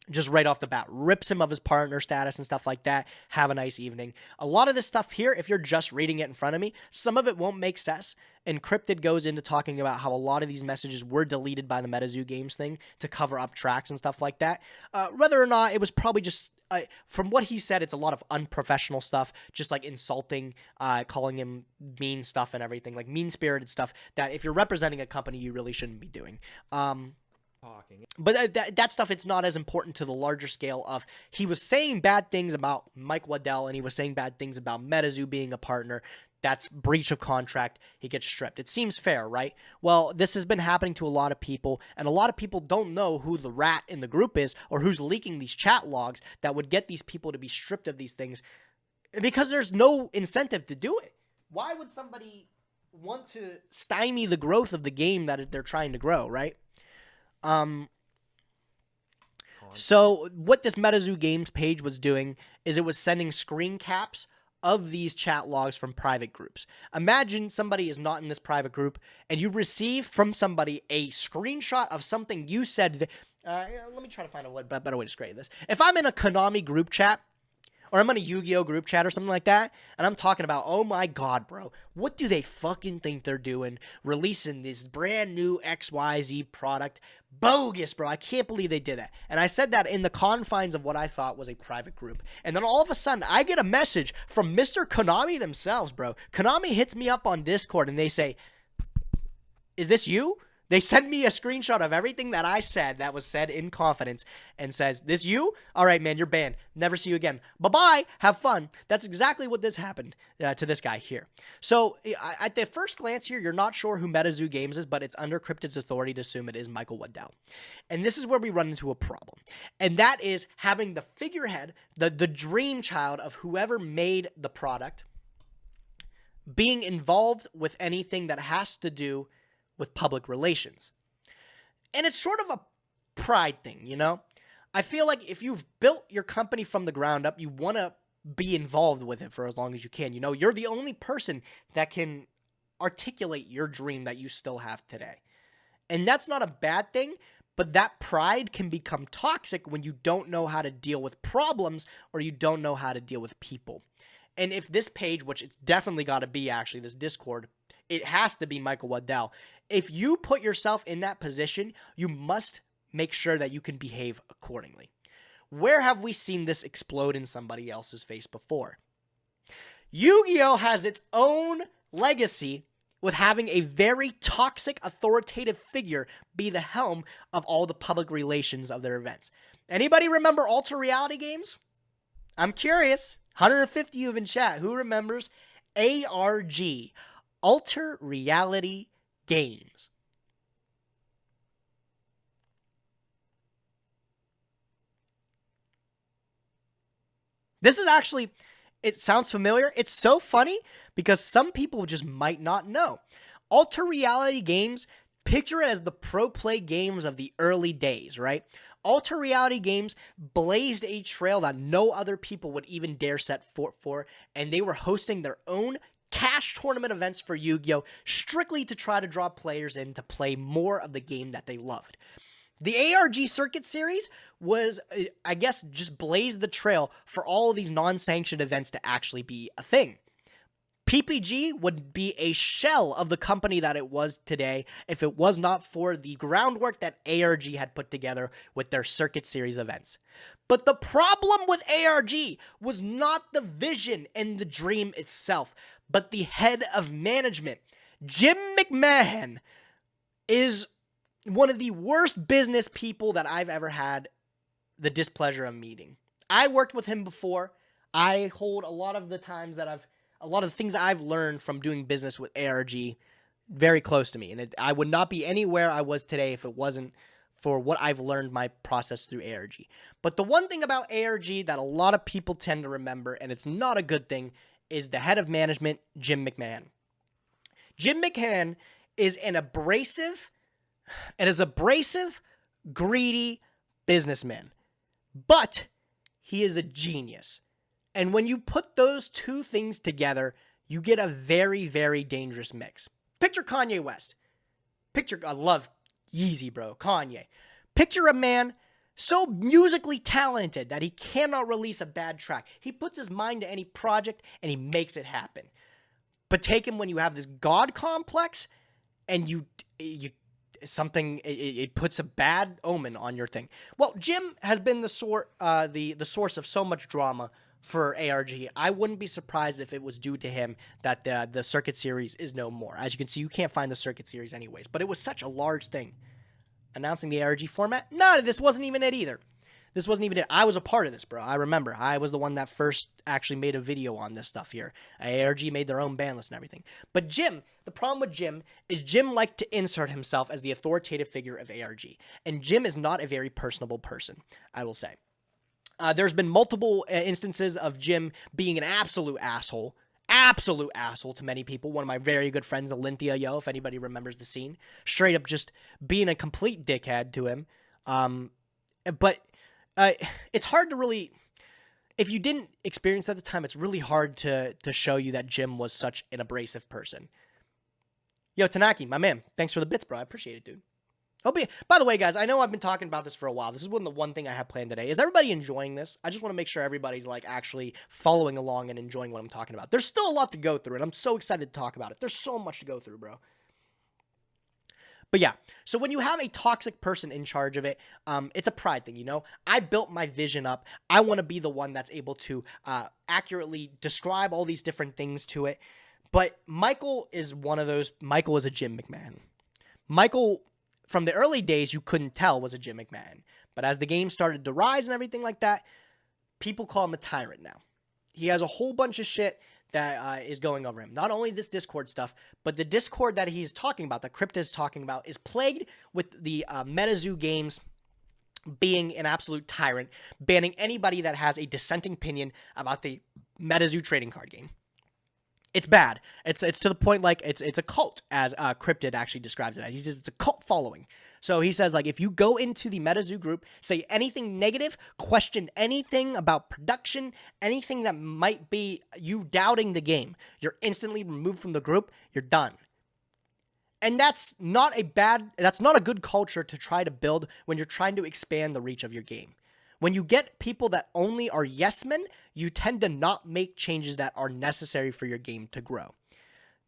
Just right off the bat, rips him of his partner status and stuff like that. Have a nice evening. A lot of this stuff here, if you're just reading it in front of me, some of it won't make sense. And Cryptid goes into talking about how a lot of these messages were deleted by the Metazoo Games thing to cover up tracks and stuff like that. Whether or not it was probably just, from what he said, it's a lot of unprofessional stuff, just like insulting, calling him mean stuff and everything, like mean-spirited stuff that if you're representing a company, you really shouldn't be doing. But that stuff, it's not as important to the larger scale of he was saying bad things about Mike Waddell and he was saying bad things about Metazoo being a partner. That's breach of contract. He gets stripped. It seems fair, right? Well, this has been happening to a lot of people, and a lot of people don't know who the rat in the group is or who's leaking these chat logs that would get these people to be stripped of these things because there's no incentive to do it. Why would somebody want to stymie the growth of the game that they're trying to grow, right? So what this Metazoo Games page was doing is it was sending screen caps of these chat logs from private groups. Imagine somebody is not in this private group and you receive from somebody a screenshot of something you said. Let me try to find a better way to describe this. If I'm in a Konami group chat or I'm in a Yu-Gi-Oh group chat or something like that, and I'm talking about, oh my god, bro, what do they fucking think they're doing? Releasing this brand new XYZ product. Bogus, bro. I can't believe they did that. And I said that in the confines of what I thought was a private group. And then all of a sudden, I get a message from Mr. Konami themselves, bro. Konami hits me up on Discord and they say, is this you? They send me a screenshot of everything that I said that was said in confidence and says, this you? All right, man, you're banned. Never see you again. Bye-bye. Have fun. That's exactly what this happened to this guy here. So at the first glance here, you're not sure who Metazoo Games is, but it's under Cryptid's authority to assume it is Michael Waddell. And this is where we run into a problem. And that is having the figurehead, the dream child of whoever made the product, being involved with anything that has to do with public relations. And it's sort of a pride thing, you know? I feel like if you've built your company from the ground up, you want to be involved with it for as long as you can. You know, you're the only person that can articulate your dream that you still have today. And that's not a bad thing, but that pride can become toxic when you don't know how to deal with problems or you don't know how to deal with people. And if this page, which it's definitely got to be actually, this Discord, it has to be Michael Waddell. If you put yourself in that position, you must make sure that you can behave accordingly. Where have we seen this explode in somebody else's face before? Yu-Gi-Oh! Has its own legacy with having a very toxic, authoritative figure be the helm of all the public relations of their events. Anybody remember Alter Reality Games? I'm curious. 150 of you in chat. Who remembers ARG? Alter Reality Games. This is actually, it sounds familiar. It's so funny because some people just might not know. Alter Reality Games, picture it as the pro play games of the early days, right? Alter Reality Games blazed a trail that no other people would even dare set foot for, and they were hosting their own cash tournament events for Yu-Gi-Oh! Strictly to try to draw players in to play more of the game that they loved. The ARG Circuit Series was, I guess, just blazed the trail for all of these non-sanctioned events to actually be a thing. PPG would be a shell of the company that it was today if it was not for the groundwork that ARG had put together with their Circuit Series events. But the problem with ARG was not the vision and the dream itself, but the head of management. Jim McMahon is one of the worst business people that I've ever had the displeasure of meeting. I worked with him before. I hold a lot of the things I've learned from doing business with ARG very close to me. And I would not be anywhere I was today if it wasn't for what I've learned my process through ARG. But the one thing about ARG that a lot of people tend to remember, and it's not a good thing, is the head of management, Jim McMahon. Jim McMahon is an abrasive, greedy businessman. But he is a genius. And when you put those two things together, you get a very, very dangerous mix. Picture Kanye West. I love Yeezy, bro. Kanye. Picture a man so musically talented that he cannot release a bad track. He puts his mind to any project and he makes it happen. But take him when you have this God complex and it puts a bad omen on your thing. Well, Jim has been the source of so much drama for ARG. I wouldn't be surprised if it was due to him that the Circuit Series is no more. As you can see, you can't find the Circuit Series anyways, but it was such a large thing. Announcing the ARG format? No, this wasn't even it either. This wasn't even it. I was a part of this, bro. I remember. I was the one that first actually made a video on this stuff here. ARG made their own ban list and everything. But Jim, the problem with Jim is Jim liked to insert himself as the authoritative figure of ARG. And Jim is not a very personable person, I will say. There's been multiple instances of Jim being an absolute asshole to many people. One of my very good friends, Olympia, if anybody remembers the scene, straight up just being a complete dickhead to him. But it's hard to really, if you didn't experience it at the time, it's really hard to show you that Jim was such an abrasive person. Yo, Tanaki, my man, thanks for the bits, bro. I appreciate it, dude. By the way, guys, I know I've been talking about this for a while. This is the one thing I have planned today. Is everybody enjoying this? I just want to make sure everybody's like actually following along and enjoying what I'm talking about. There's still a lot to go through, and I'm so excited to talk about it. There's so much to go through, bro. But yeah, so when you have a toxic person in charge of it, it's a pride thing, you know? I built my vision up. I want to be the one that's able to accurately describe all these different things to it. But Michael is one of those. Michael is a Jim McMahon. Michael, from the early days, you couldn't tell was a Jim McMahon. But as the game started to rise and everything like that, people call him a tyrant now. He has a whole bunch of shit that is going over him. Not only this Discord stuff, but the Discord that he's talking about, that Crypta is talking about, is plagued with the Metazoo games being an absolute tyrant, banning anybody that has a dissenting opinion about the Metazoo trading card game. It's bad. It's to the point like it's a cult, as Cryptid actually describes it as. He says it's a cult following. So he says, like, if you go into the Metazoo group, say anything negative, question anything about production, anything that might be you doubting the game, you're instantly removed from the group. You're done. And that's not a good culture to try to build when you're trying to expand the reach of your game. When you get people that only are yes men, you tend to not make changes that are necessary for your game to grow.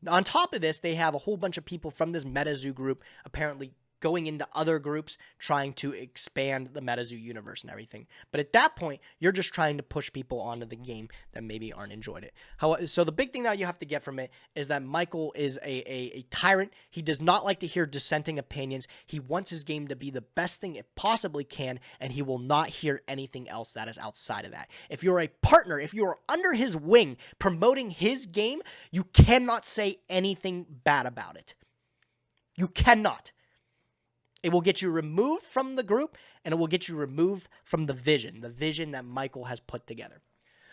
On top of this, they have a whole bunch of people from this Metazoo group apparently going into other groups trying to expand the Metazoo universe and everything. But at that point, you're just trying to push people onto the game that maybe aren't enjoyed it. So the big thing that you have to get from it is that Michael is a tyrant. He does not like to hear dissenting opinions. He wants his game to be the best thing it possibly can, and he will not hear anything else that is outside of that. If you're a partner, if you're under his wing promoting his game, you cannot say anything bad about it. You cannot. It will get you removed from the group, and it will get you removed from the vision that Michael has put together.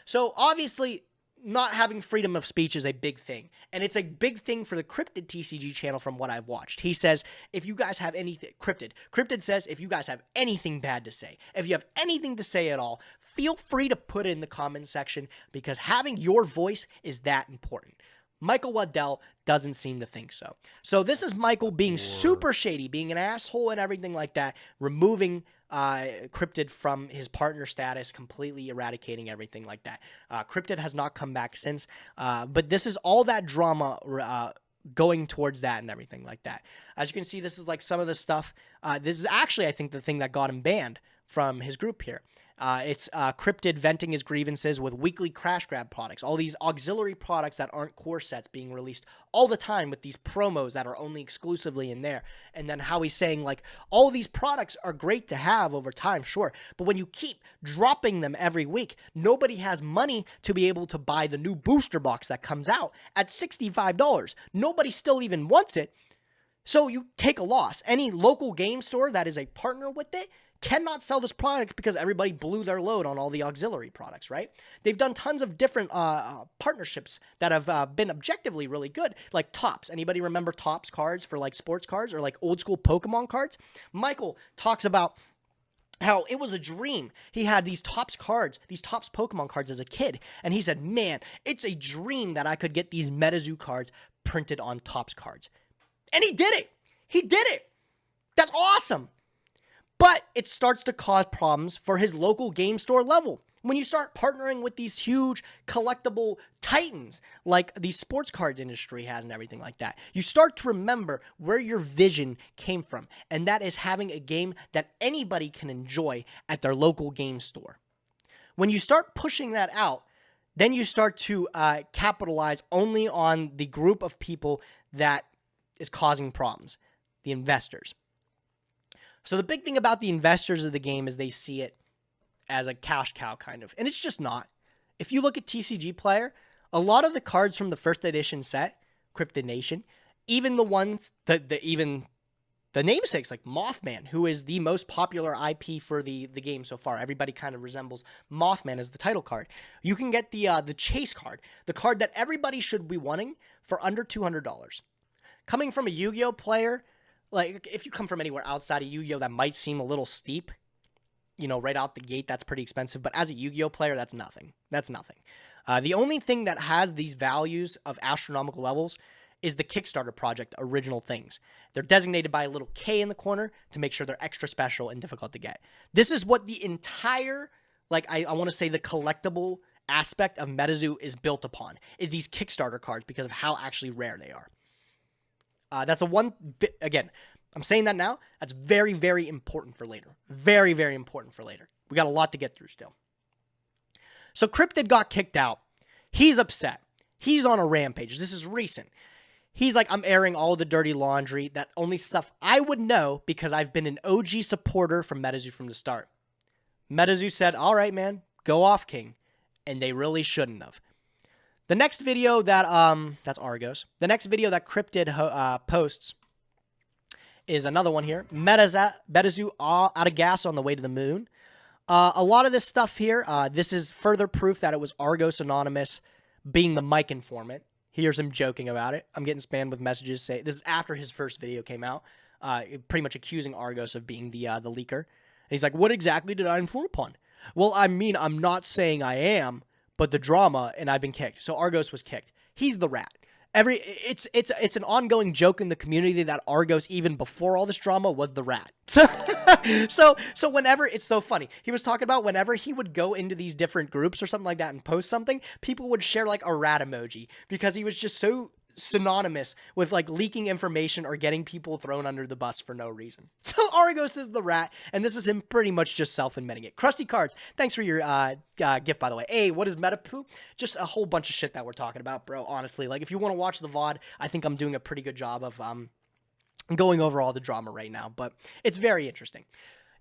So obviously, not having freedom of speech is a big thing, and it's a big thing for the Cryptid TCG channel from what I've watched. He says, if you guys have anything, Cryptid says, if you guys have anything bad to say, if you have anything to say at all, feel free to put it in the comment section, because having your voice is that important. Michael Waddell doesn't seem to think so. So this is Michael being super shady, being an asshole and everything like that, removing Cryptid from his partner status, completely eradicating everything like that. Cryptid has not come back since, but this is all that drama going towards that and everything like that. As you can see, this is like some of the stuff. This is actually, I think, the thing that got him banned from his group here. It's Cryptid venting his grievances with weekly crash grab products, all these auxiliary products that aren't core sets being released all the time with these promos that are only exclusively in there. And then how he's saying, like, all these products are great to have over time, sure, but when you keep dropping them every week, nobody has money to be able to buy the new booster box that comes out at $65. Nobody still even wants it. So you take a loss. Any local game store that is a partner with it cannot sell this product because everybody blew their load on all the auxiliary products, right? They've done tons of different partnerships that have been objectively really good, like Topps. Anybody remember Topps cards for like sports cards or like old school Pokemon cards? Michael talks about how it was a dream. He had these Topps cards, these Topps Pokemon cards as a kid, and he said, man, it's a dream that I could get these Metazoo cards printed on Topps cards. And he did it. He did it. That's awesome. But it starts to cause problems for his local game store level. When you start partnering with these huge collectible titans like the sports card industry has and everything like that, you start to remember where your vision came from. And that is having a game that anybody can enjoy at their local game store. When you start pushing that out, then you start to capitalize only on the group of people that is causing problems, the investors. So the big thing about the investors of the game is they see it as a cash cow kind of, and it's just not. If you look at TCG Player, a lot of the cards from the first edition set, Cryptid Nation, even the ones even the namesakes like Mothman, who is the most popular IP for the game so far. Everybody kind of resembles Mothman as the title card. You can get the Chase card, the card that everybody should be wanting, for under $200. Coming from a Yu-Gi-Oh player, like if you come from anywhere outside of Yu-Gi-Oh, that might seem a little steep. You know, right out the gate, that's pretty expensive. But as a Yu-Gi-Oh player, that's nothing. That's nothing. The only thing that has these values of astronomical levels is the Kickstarter project, Original Things. They're designated by a little K in the corner to make sure they're extra special and difficult to get. This is what the entire, like I want to say the collectible aspect of Metazoo is built upon, is these Kickstarter cards because of how actually rare they are. That's a one bit, again, I'm saying that now, that's very, very important for later. Very, very important for later. We got a lot to get through still. So Cryptid got kicked out. He's upset. He's on a rampage. This is recent. He's like, I'm airing all the dirty laundry, that only stuff I would know because I've been an OG supporter from Metazoo from the start. Metazoo said, all right, man, go off, King. And they really shouldn't have. The next video that, that's Argos. The next video that Cryptid posts is another one here. Metazoo out of gas on the way to the moon. A lot of this stuff here, this is further proof that it was Argos Anonymous being the mic informant. Here's him joking about it. I'm getting spammed with messages. Say this is after his first video came out, pretty much accusing Argos of being the leaker. And he's like, what exactly did I inform upon? Well, I mean, I'm not saying I am, but the drama, and I've been kicked. So Argos was kicked. He's the rat. It's an ongoing joke in the community that Argos, even before all this drama, was the rat. So whenever, it's so funny. He was talking about whenever he would go into these different groups or something like that and post something, people would share like a rat emoji because he was just so synonymous with like leaking information or getting people thrown under the bus for no reason. So Argos is the rat, and this is him pretty much just self-admitting it. Krusty Cards, thanks for your gift, by the way. Hey, what is Metapoo? Just a whole bunch of shit that we're talking about, bro. Honestly, like if you want to watch the VOD, I think I'm doing a pretty good job of going over all the drama right now, but it's very interesting.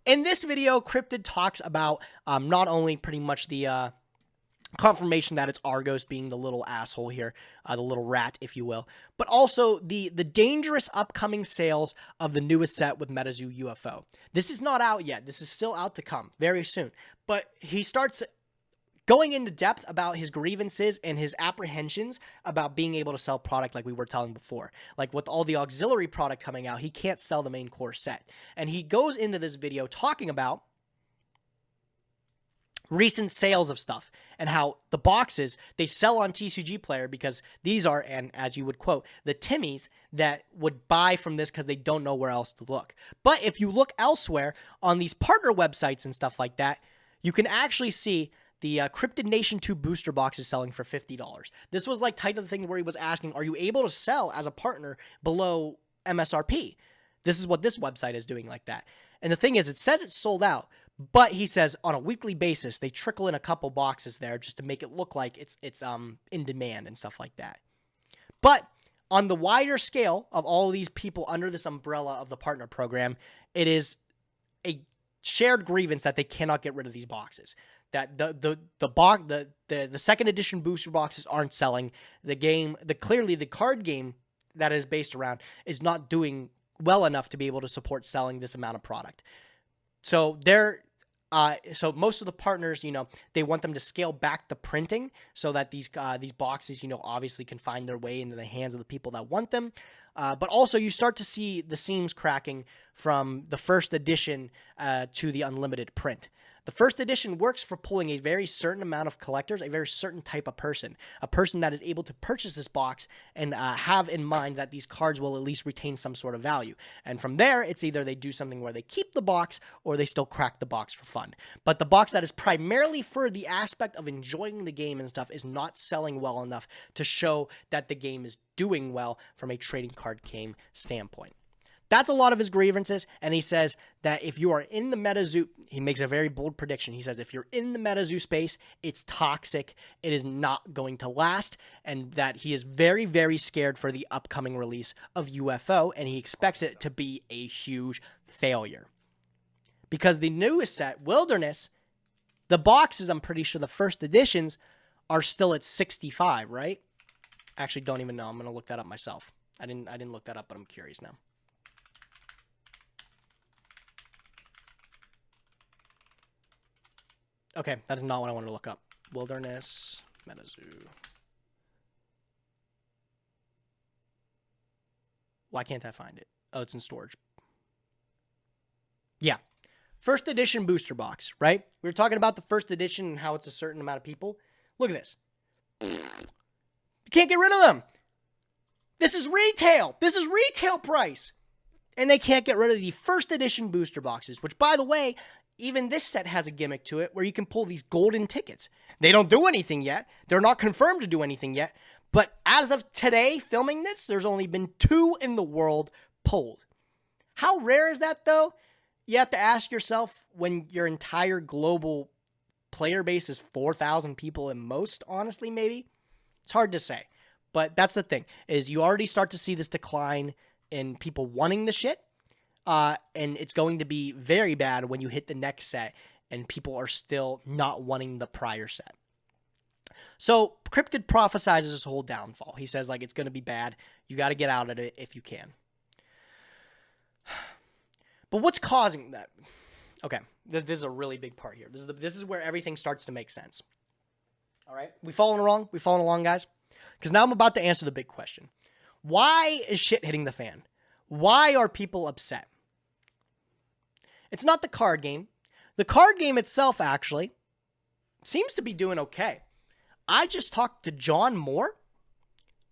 In this video, Cryptid talks about not only pretty much the confirmation that it's Argos being the little asshole here, the little rat, if you will, but also the dangerous upcoming sales of the newest set with Metazoo UFO. This is not out yet. This is still out to come very soon. But he starts going into depth about his grievances and his apprehensions about being able to sell product like we were telling before. Like with all the auxiliary product coming out, he can't sell the main core set. And he goes into this video talking about recent sales of stuff and how the boxes, they sell on TCG Player because these are, and as you would quote, the Timmies that would buy from this because they don't know where else to look. But if you look elsewhere on these partner websites and stuff like that, you can actually see the Cryptid Nation 2 booster box is selling for $50. This was like type of thing where he was asking, are you able to sell as a partner below MSRP? This is what this website is doing like that. And the thing is, it says it's sold out, But he says on a weekly basis, they trickle in a couple boxes there just to make it look like it's in demand and stuff like that. But on the wider scale of all of these people under this umbrella of the partner program, it is a shared grievance that they cannot get rid of these boxes. That the second edition booster boxes aren't selling. Clearly the card game that is based around is not doing well enough to be able to support selling this amount of product. So so most of the partners, they want them to scale back the printing so that these boxes, obviously can find their way into the hands of the people that want them. But also you start to see the seams cracking from the first edition to the unlimited print. The first edition works for pulling a very certain amount of collectors, a very certain type of person, a person that is able to purchase this box and have in mind that these cards will at least retain some sort of value. And from there, it's either they do something where they keep the box or they still crack the box for fun. But the box that is primarily for the aspect of enjoying the game and stuff is not selling well enough to show that the game is doing well from a trading card game standpoint. That's a lot of his grievances, and he says that if you are in the Metazoo, he makes a very bold prediction. He says if you're in the Metazoo space, it's toxic, it is not going to last, and that he is very, very scared for the upcoming release of UFO, and he expects it to be a huge failure. Because the newest set, Wilderness, the boxes, I'm pretty sure the first editions are still at 65, right? Actually, don't even know. I'm going to look that up myself. I didn't look that up, but I'm curious now. Okay, that is not what I wanted to look up. Wilderness, Metazoo. Why can't I find it? Oh, it's in storage. Yeah. First edition booster box, right? We were talking about the first edition and how it's a certain amount of people. Look at this. You can't get rid of them. This is retail. This is retail price. And they can't get rid of the first edition booster boxes, which, by the way, even this set has a gimmick to it where you can pull these golden tickets. They don't do anything yet. They're not confirmed to do anything yet. But as of today, filming this, there's only been 2 in the world pulled. How rare is that, though? You have to ask yourself when your entire global player base is 4,000 people at most, honestly, maybe. It's hard to say. But that's the thing, is you already start to see this decline in people wanting the shit. And it's going to be very bad when you hit the next set and people are still not wanting the prior set. So Cryptid prophesizes his whole downfall. He says, it's going to be bad. You got to get out of it if you can. But what's causing that? Okay, this is a really big part here. This is where everything starts to make sense. All right, we following along? We following along, guys? Because now I'm about to answer the big question. Why is shit hitting the fan? Why are people upset? It's not the card game. The card game itself, actually, seems to be doing okay. I just talked to John Moore,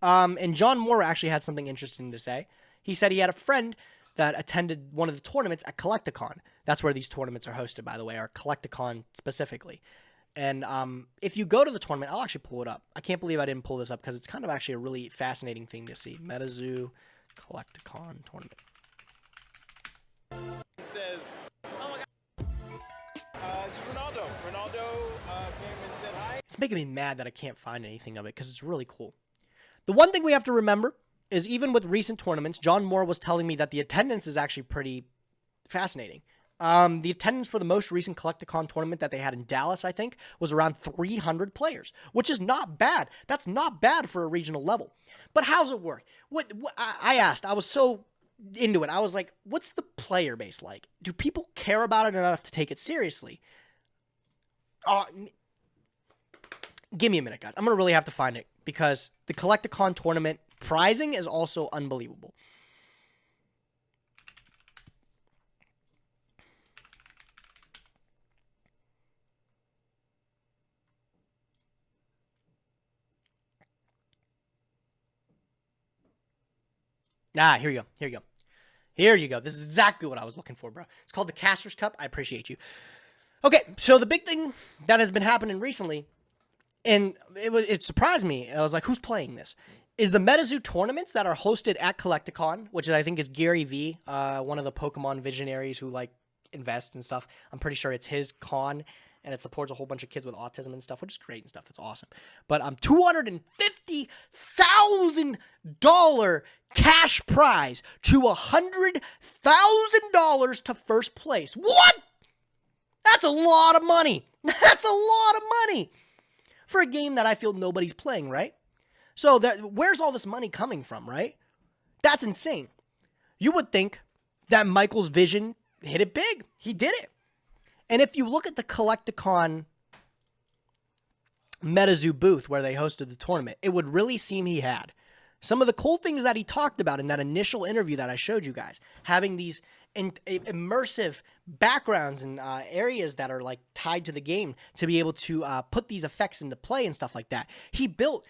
and John Moore actually had something interesting to say. He said he had a friend that attended one of the tournaments at Collecticon. That's where these tournaments are hosted, by the way, or Collecticon specifically. And if you go to the tournament, I'll actually pull it up. I can't believe I didn't pull this up because it's kind of actually a really fascinating thing to see. Metazoo Collecticon tournament. It says, oh my God, it's Ronaldo. Ronaldo came and said hi. It's making me mad that I can't find anything of it because it's really cool. The one thing we have to remember is even with recent tournaments, John Moore was telling me that the attendance is actually pretty fascinating. The attendance for the most recent Collecticon tournament that they had in Dallas, I think, was around 300 players, which is not bad. That's not bad for a regional level. But how's it work? What I asked, I was so into it. I was like, what's the player base like? Do people care about it enough to take it seriously? Give me a minute, guys. I'm going to really have to find it because the Collecticon tournament prizing is also unbelievable. Here you go. Here you go. Here you go. This is exactly what I was looking for, bro. It's called the Caster's Cup. I appreciate you. Okay, so the big thing that has been happening recently, and it surprised me. I was like, who's playing this? Is the Metazoo tournaments that are hosted at Collecticon, which I think is Gary V, one of the Pokemon visionaries who invest and stuff. I'm pretty sure it's his con, and it supports a whole bunch of kids with autism and stuff, which is great and stuff. That's awesome. But $250,000 cash prize to $100,000 to first place. What? That's a lot of money. That's a lot of money for a game that I feel nobody's playing, right? So where's all this money coming from, right? That's insane. You would think that Michael's vision hit it big. He did it. And if you look at the Collecticon Metazoo booth where they hosted the tournament, it would really seem he had. Some of the cool things that he talked about in that initial interview that I showed you guys, having these immersive backgrounds and areas that are like tied to the game to be able to put these effects into play and stuff like that. He built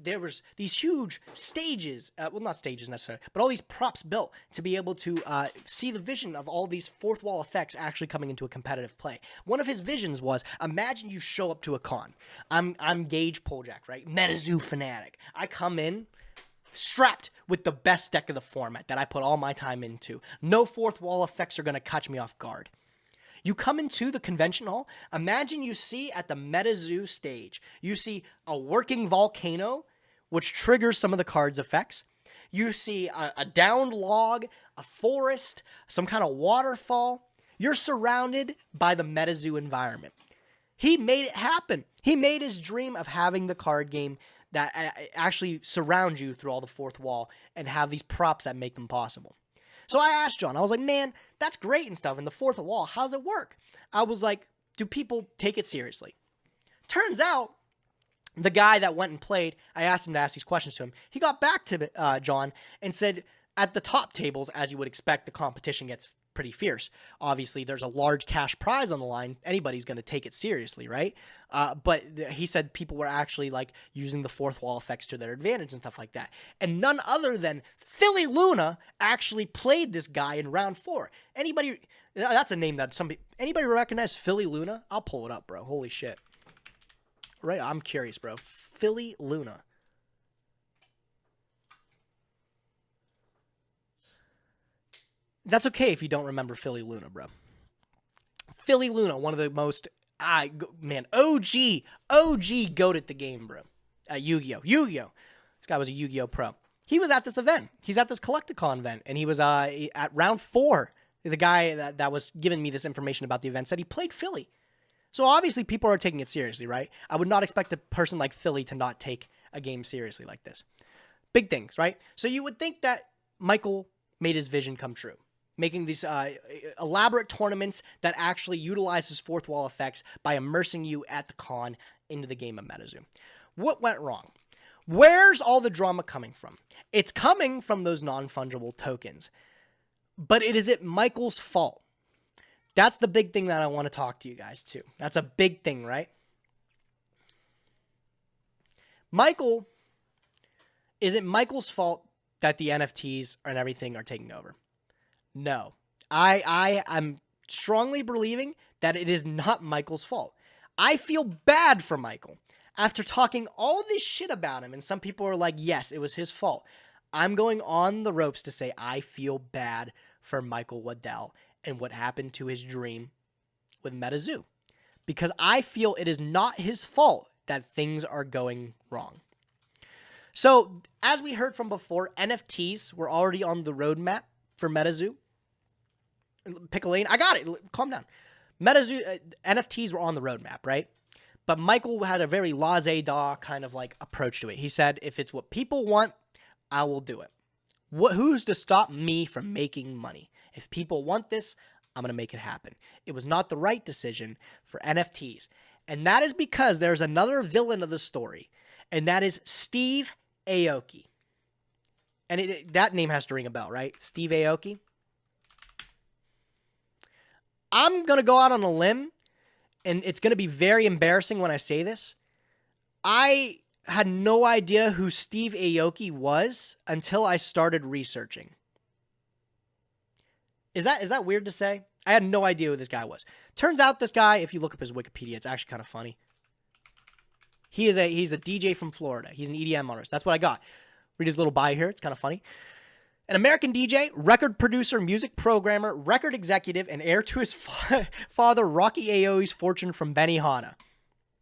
there was these huge stages, well, not stages necessarily, but all these props built to be able to see the vision of all these fourth wall effects actually coming into a competitive play. One of his visions was, imagine you show up to a con. I'm Gage Poljak, right? Metazoo fanatic. I come in strapped with the best deck of the format that I put all my time into. No fourth wall effects are going to catch me off guard. You come into the convention hall, imagine you see at the Metazoo stage, you see a working volcano, which triggers some of the card's effects. You see a downed log, a forest, some kind of waterfall. You're surrounded by the Metazoo environment. He made it happen. He made his dream of having the card game that actually surround you through all the fourth wall and have these props that make them possible. So I asked John, I was like, man, that's great and stuff. And the fourth wall, how's it work? I was like, do people take it seriously? Turns out, the guy that went and played, I asked him to ask these questions to him. He got back to John and said, at the top tables, as you would expect, the competition gets pretty fierce. Obviously, there's a large cash prize on the line. Anybody's going to take it seriously, right? But he said people were actually like using the fourth wall effects to their advantage and stuff like that. And none other than Philly Luna actually played this guy in round 4. Anybody? That's a name that anybody recognize Philly Luna? I'll pull it up, bro. Holy shit. Right? I'm curious, bro. Philly Luna. That's okay if you don't remember Philly Luna, bro. Philly Luna, one of the most, OG goat at the game, bro. Yu-Gi-Oh! This guy was a Yu-Gi-Oh! Pro. He was at this event. He's at this Collecticon event, and he was at round 4. The guy that was giving me this information about the event said he played Philly. So obviously people are taking it seriously, right? I would not expect a person like Philly to not take a game seriously like this. Big things, right? So you would think that Michael made his vision come true, making these elaborate tournaments that actually utilizes fourth wall effects by immersing you at the con into the game of Metazoo. What went wrong? Where's all the drama coming from? It's coming from those non-fungible tokens. But is it Michael's fault? That's the big thing that I want to talk to you guys too. That's a big thing, right? Is it Michael's fault that the NFTs and everything are taking over? No. I'm strongly believing that it is not Michael's fault. I feel bad for Michael. After talking all this shit about him, and some people are like, yes, it was his fault. I'm going on the ropes to say I feel bad for Michael Waddell and what happened to his dream with Metazoo. Because I feel it is not his fault that things are going wrong. So, as we heard from before, NFTs were already on the roadmap for Metazoo. Pick a lane. I got it. Calm down. Metazoo, NFTs were on the roadmap, right? But Michael had a very laissez-faire kind of like approach to it. He said, if it's what people want, I will do it. Who's to stop me from making money? If people want this, I'm going to make it happen. It was not the right decision for NFTs. And that is because there's another villain of the story. And that is Steve Aoki. And that name has to ring a bell, right? Steve Aoki. I'm going to go out on a limb, and it's going to be very embarrassing when I say this. I had no idea who Steve Aoki was until I started researching. Is that weird to say? I had no idea who this guy was. Turns out this guy, if you look up his Wikipedia, it's actually kind of funny. He's a DJ from Florida. He's an EDM artist. That's what I got. Read his little bio here. It's kind of funny. An American DJ, record producer, music programmer, record executive, and heir to his father Rocky Aoi's fortune from Benihana.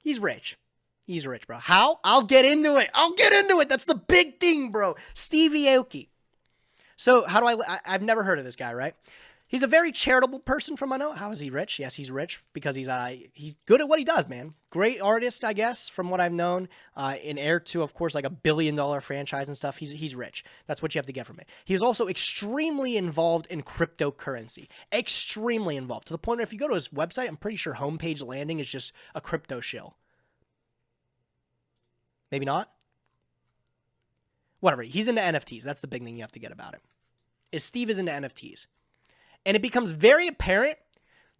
He's rich. He's rich, bro. How? I'll get into it. That's the big thing, bro. Steve Aoki. So how do I've never heard of this guy, right? He's a very charitable person from what I know. How is he rich? Yes, he's rich because he's good at what he does, man. Great artist, I guess, from what I've known. And heir to, of course, like $1 billion franchise and stuff. He's rich. That's what you have to get from it. He's also extremely involved in cryptocurrency. Extremely involved. To the point where if you go to his website, I'm pretty sure homepage landing is just a crypto shill. Maybe not? Whatever. He's into NFTs. That's the big thing you have to get about him. Is Steve is into NFTs. And it becomes very apparent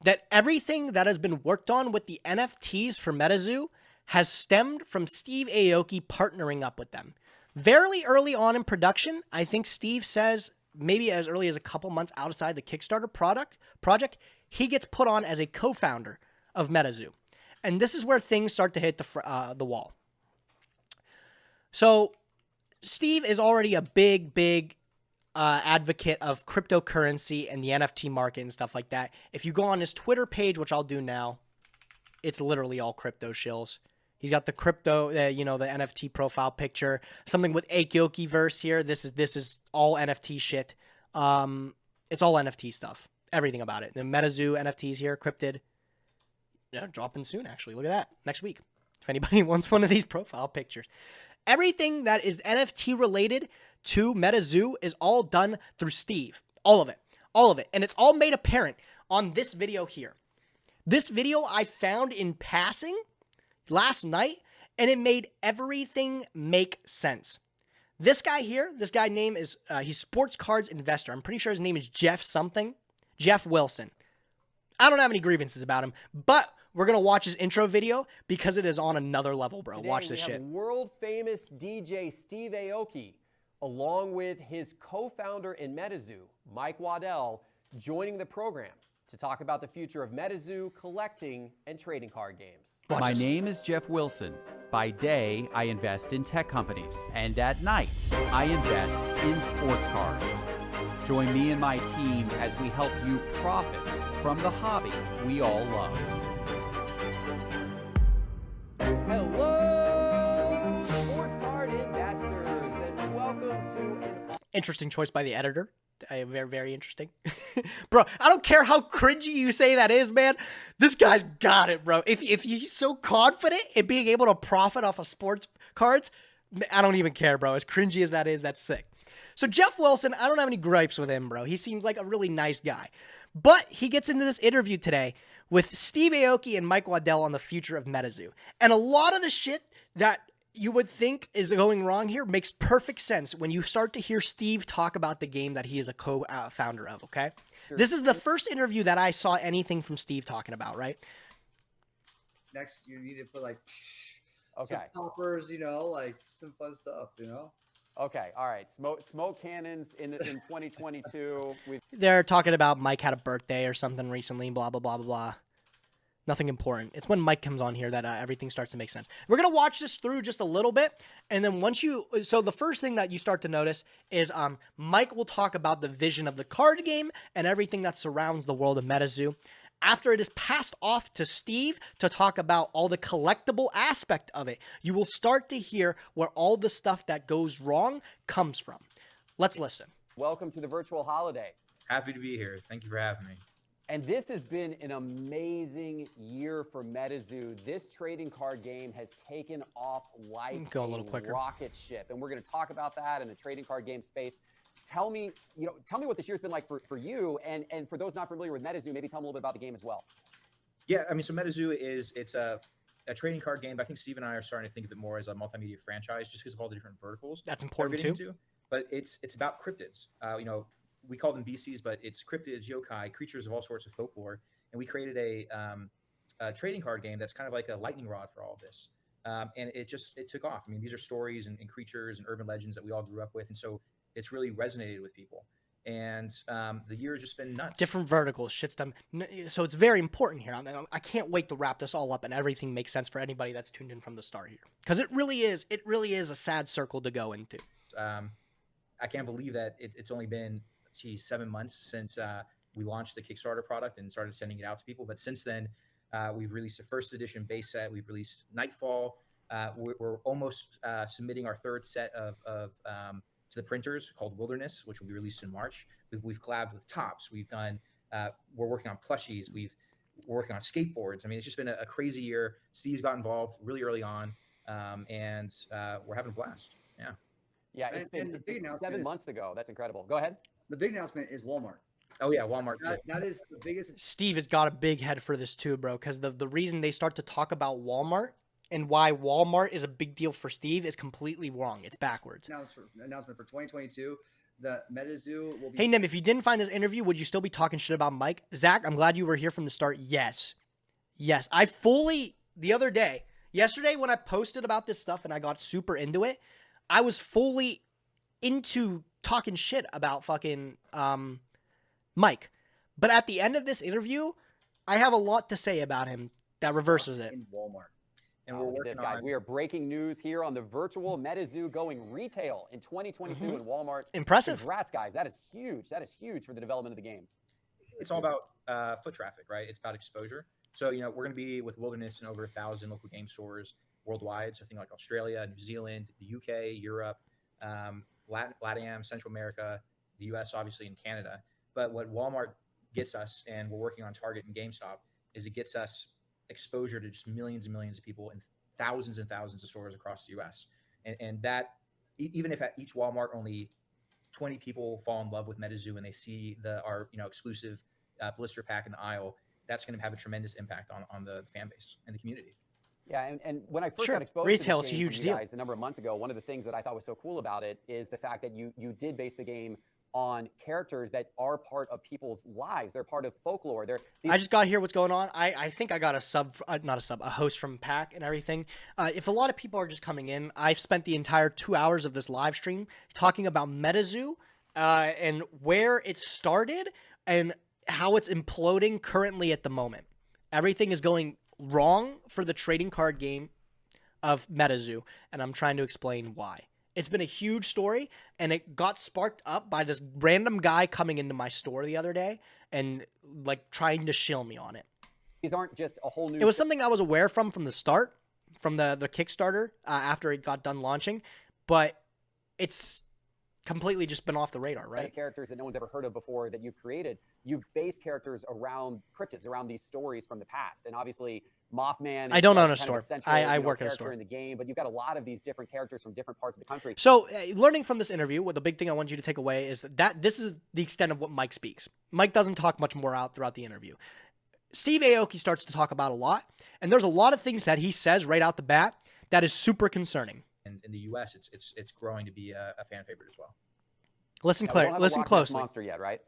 that everything that has been worked on with the NFTs for Metazoo has stemmed from Steve Aoki partnering up with them. Very early on in production, I think Steve says maybe as early as a couple months outside the Kickstarter project, he gets put on as a co-founder of Metazoo. And this is where things start to hit the wall. So Steve is already a big advocate of cryptocurrency and the NFT market and stuff like that. If you go on his Twitter page, which I'll do now, it's literally all crypto shills. He's got the crypto, the NFT profile picture, something with Aoki verse here. This is all NFT shit. It's all NFT stuff. Everything about it. The Metazoo NFTs here, cryptid. Yeah, dropping soon, actually. Look at that. Next week. If anybody wants one of these profile pictures. Everything that is NFT related to Metazoo is all done through Steve. All of it. And it's all made apparent on this video here. This video I found in passing last night, and it made everything make sense. This guy here, name is, he's sports cards investor. I'm pretty sure his name is Jeff Wilson. I don't have any grievances about him, but we're going to watch his intro video because it is on another level, bro. Today, watch this we have shit. World-famous DJ Steve Aoki, along with his co-founder in Metazoo, Mike Waddell, joining the program to talk about the future of Metazoo, collecting, and trading card games. My name is Jeff Wilson. By day, I invest in tech companies, and at night, I invest in sports cards. Join me and my team as we help you profit from the hobby we all love. Hello, sports card investors, and welcome to an Interesting choice by the editor. Very, very interesting. Bro, I don't care how cringy you say that is, man. This guy's got it, bro. If he's so confident in being able to profit off of sports cards, I don't even care, bro. As cringy as that is, that's sick. So Jeff Wilson, I don't have any gripes with him, bro. He seems like a really nice guy. But he gets into this interview today with Steve Aoki and Mike Waddell on the future of Metazoo. And a lot of the shit that you would think is going wrong here makes perfect sense when you start to hear Steve talk about the game that he is a co-founder of, okay? Sure. This is the first interview that I saw anything from Steve talking about, right? Next, you need to put like okay. some poppers, like some fun stuff, Okay, all right. Smoke cannons in 2022. They're talking about Mike had a birthday or something recently, blah, blah, blah, blah, blah. Nothing important. It's when Mike comes on here that everything starts to make sense. We're going to watch this through just a little bit. And then so the first thing that you start to notice is Mike will talk about the vision of the card game and everything that surrounds the world of Metazoo. After it is passed off to Steve to talk about all the collectible aspect of it, you will start to hear where all the stuff that goes wrong comes from. Let's listen. Welcome to the virtual holiday. Happy to be here. Thank you for having me. And this has been an amazing year for Metazoo. This trading card game has taken off like a little quicker. Rocket ship. And we're going to talk about that in the trading card game space. Tell me what this year's been like for you, and for those not familiar with Metazoo, maybe tell them a little bit about the game as well. Yeah, I mean, so Metazoo it's a trading card game, but I think Steve and I are starting to think of it more as a multimedia franchise just because of all the different verticals. That's important too. Into. But it's about cryptids. We call them beasties, but it's cryptids, yokai, creatures of all sorts of folklore. And we created a trading card game that's kind of like a lightning rod for all of this. And it took off. I mean, these are stories and creatures and urban legends that we all grew up with. And so it's really resonated with people. And the year has just been nuts. Different verticals, shit's done. So it's very important here. I can't wait to wrap this all up and everything makes sense for anybody that's tuned in from the start here. Because it really is a sad circle to go into. I can't believe that it's only been 7 months since we launched the Kickstarter product and started sending it out to people. But since then, we've released a first edition base set. We've released Nightfall. We're almost submitting our third set of to the printers called Wilderness, which will be released in March. We've collabed with Tops. We've done. We're working on plushies. We're working on skateboards. I mean, it's just been a crazy year. Steve's got involved really early on, and we're having a blast. Yeah. Yeah, it's been the big 7 months ago. That's incredible. Go ahead. The big announcement is Walmart. Oh yeah, Walmart. That is the biggest. Steve has got a big head for this too, bro, because the reason they start to talk about Walmart and why Walmart is a big deal for Steve is completely wrong. It's backwards. Announcement for 2022. The Metazoo will be. Hey, Nim, if you didn't find this interview, would you still be talking shit about Mike? Zach, I'm glad you were here from the start. Yes. Yes. Yesterday when I posted about this stuff and I got super into it, I was fully into talking shit about fucking Mike. But at the end of this interview, I have a lot to say about him that reverses it. In Walmart. And we're working guys. on. We are breaking news here on the virtual Metazoo going retail in 2022 in Walmart. Impressive. Congrats, guys. That is huge. That is huge for the development of the game. It's all about foot traffic, right? It's about exposure. So, we're going to be with Wilderness in over 1,000 local game stores worldwide. So, things like Australia, New Zealand, the UK, Europe, LATAM, Central America, the US, obviously, and Canada. But what Walmart gets us, and we're working on Target and GameStop, is it gets us exposure to just millions and millions of people in thousands and thousands of stores across the US. And that, even if at each Walmart only 20 people fall in love with Metazoo and they see our exclusive blister pack in the aisle, that's going to have a tremendous impact on the fan base and the community. Yeah, and when I first Sure. got exposed Retail to is this a game huge from you deal. guys a number of months ago, one of the things that I thought was so cool about it is the fact that you did base the game on characters that are part of people's lives. They're part of folklore. I just got here. What's going on? I think I got a host from Pack and everything. If a lot of people are just coming in, I've spent the entire 2 hours of this live stream talking about Metazoo and where it started and how it's imploding currently at the moment. Everything is going wrong for the trading card game of Metazoo, and I'm trying to explain why. It's been a huge story, and it got sparked up by this random guy coming into my store the other day and trying to shill me on it. These aren't just a whole new. It was something I was aware from the start, from the Kickstarter after it got done launching, but it's completely just been off the radar, right? Characters that no one's ever heard of before that you've created. You've based characters around cryptids, around these stories from the past, and obviously Mothman. I don't own a kind of store. central, I work at a character store in the game, but you've got a lot of these different characters from different parts of the country. So, learning from this interview, the big thing I want you to take away is that this is the extent of what Mike speaks. Mike doesn't talk much more out throughout the interview. Steve Aoki starts to talk about a lot, and there's a lot of things that he says right out the bat that is super concerning. And in the US, it's growing to be a fan favorite as well. Listen, we don't have a listen Loch Ness closely. Monster yet, right?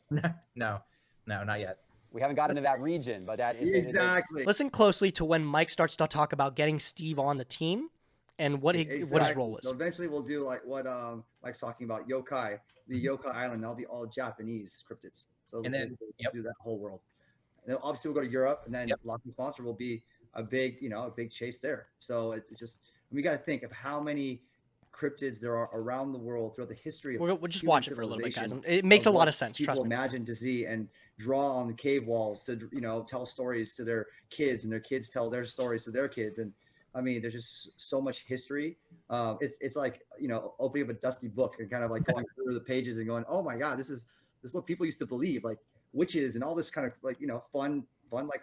No, not yet. We haven't gotten into that region, but that is Exactly. Listen closely to when Mike starts to talk about getting Steve on the team and what his role is. So eventually we'll do like what Mike's talking about, yokai, the yokai island. That'll be all Japanese cryptids. So And then we'll do that whole world. And then obviously we'll go to Europe, and then Loch Ness Monster will be a big chase there. So it's just we got to think of how many cryptids there are around the world throughout the history of We'll just human watch it for a little bit, guys. civilization, It makes a of lot what of sense. Trust People me. imagine to see and draw on the cave walls to tell stories to their kids, and their kids tell their stories to their kids. And I mean, there's just so much history. It's like opening up a dusty book and kind of like going through the pages and going, oh my god, this is what people used to believe, like witches and all this kind of like fun like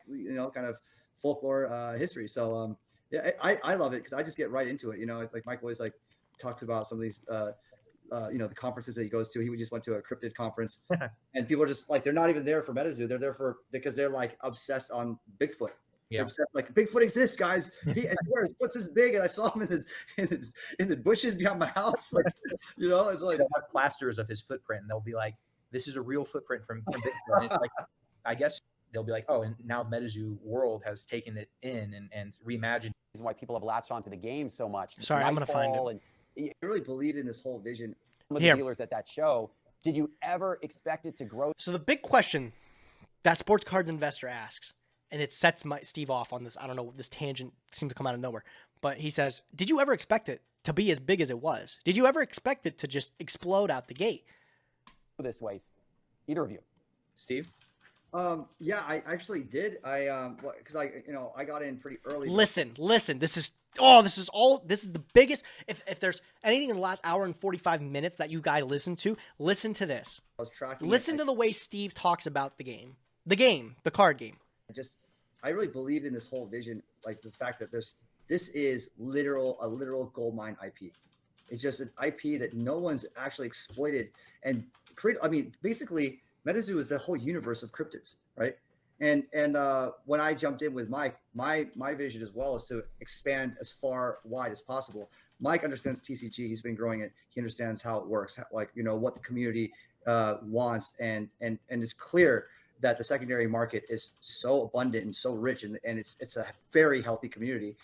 kind of folklore history. So yeah, I love it because I just get right into it. It's like Mike always like talks about some of these the conferences that he goes to. He just went to a cryptid conference and people are just like, they're not even there for Metazoo. They're there because they're like obsessed on Bigfoot. Yeah. They're obsessed, like Bigfoot exists, guys. I swear his foot's this big, and I saw him in the bushes behind my house. Like, it's like They'll have plasters of his footprint, and they'll be like, "This is a real footprint from Bigfoot." And it's like, I guess they'll be like, "Oh, and now Metazoo World has taken it in and reimagined." Reason why people have latched onto the game so much. Sorry, I'm gonna find it. And I really believed in this whole vision. some of the dealers at that show. Did you ever expect it to grow? So the big question that Sports Cards Investor asks, and it sets Steve off on this, I don't know, this tangent seems to come out of nowhere, but he says, did you ever expect it to be as big as it was? Did you ever expect it to just explode out the gate? This way, either of you. Steve? Yeah, I actually did. Because I got in pretty early. Listen. This is the biggest. If there's anything in the last hour and 45 minutes that you guys listen to this. I was tracking. Listen to the way Steve talks about the game, the card game. I really believed in this whole vision, like the fact that this is a literal goldmine IP. It's just an IP that no one's actually exploited and create. I mean, basically, Metazoo is the whole universe of cryptids, right? And when I jumped in with Mike, my vision as well is to expand as far wide as possible. Mike understands TCG; he's been growing it. He understands how it works, what the community wants, and it's clear that the secondary market is so abundant and so rich, and it's a very healthy community,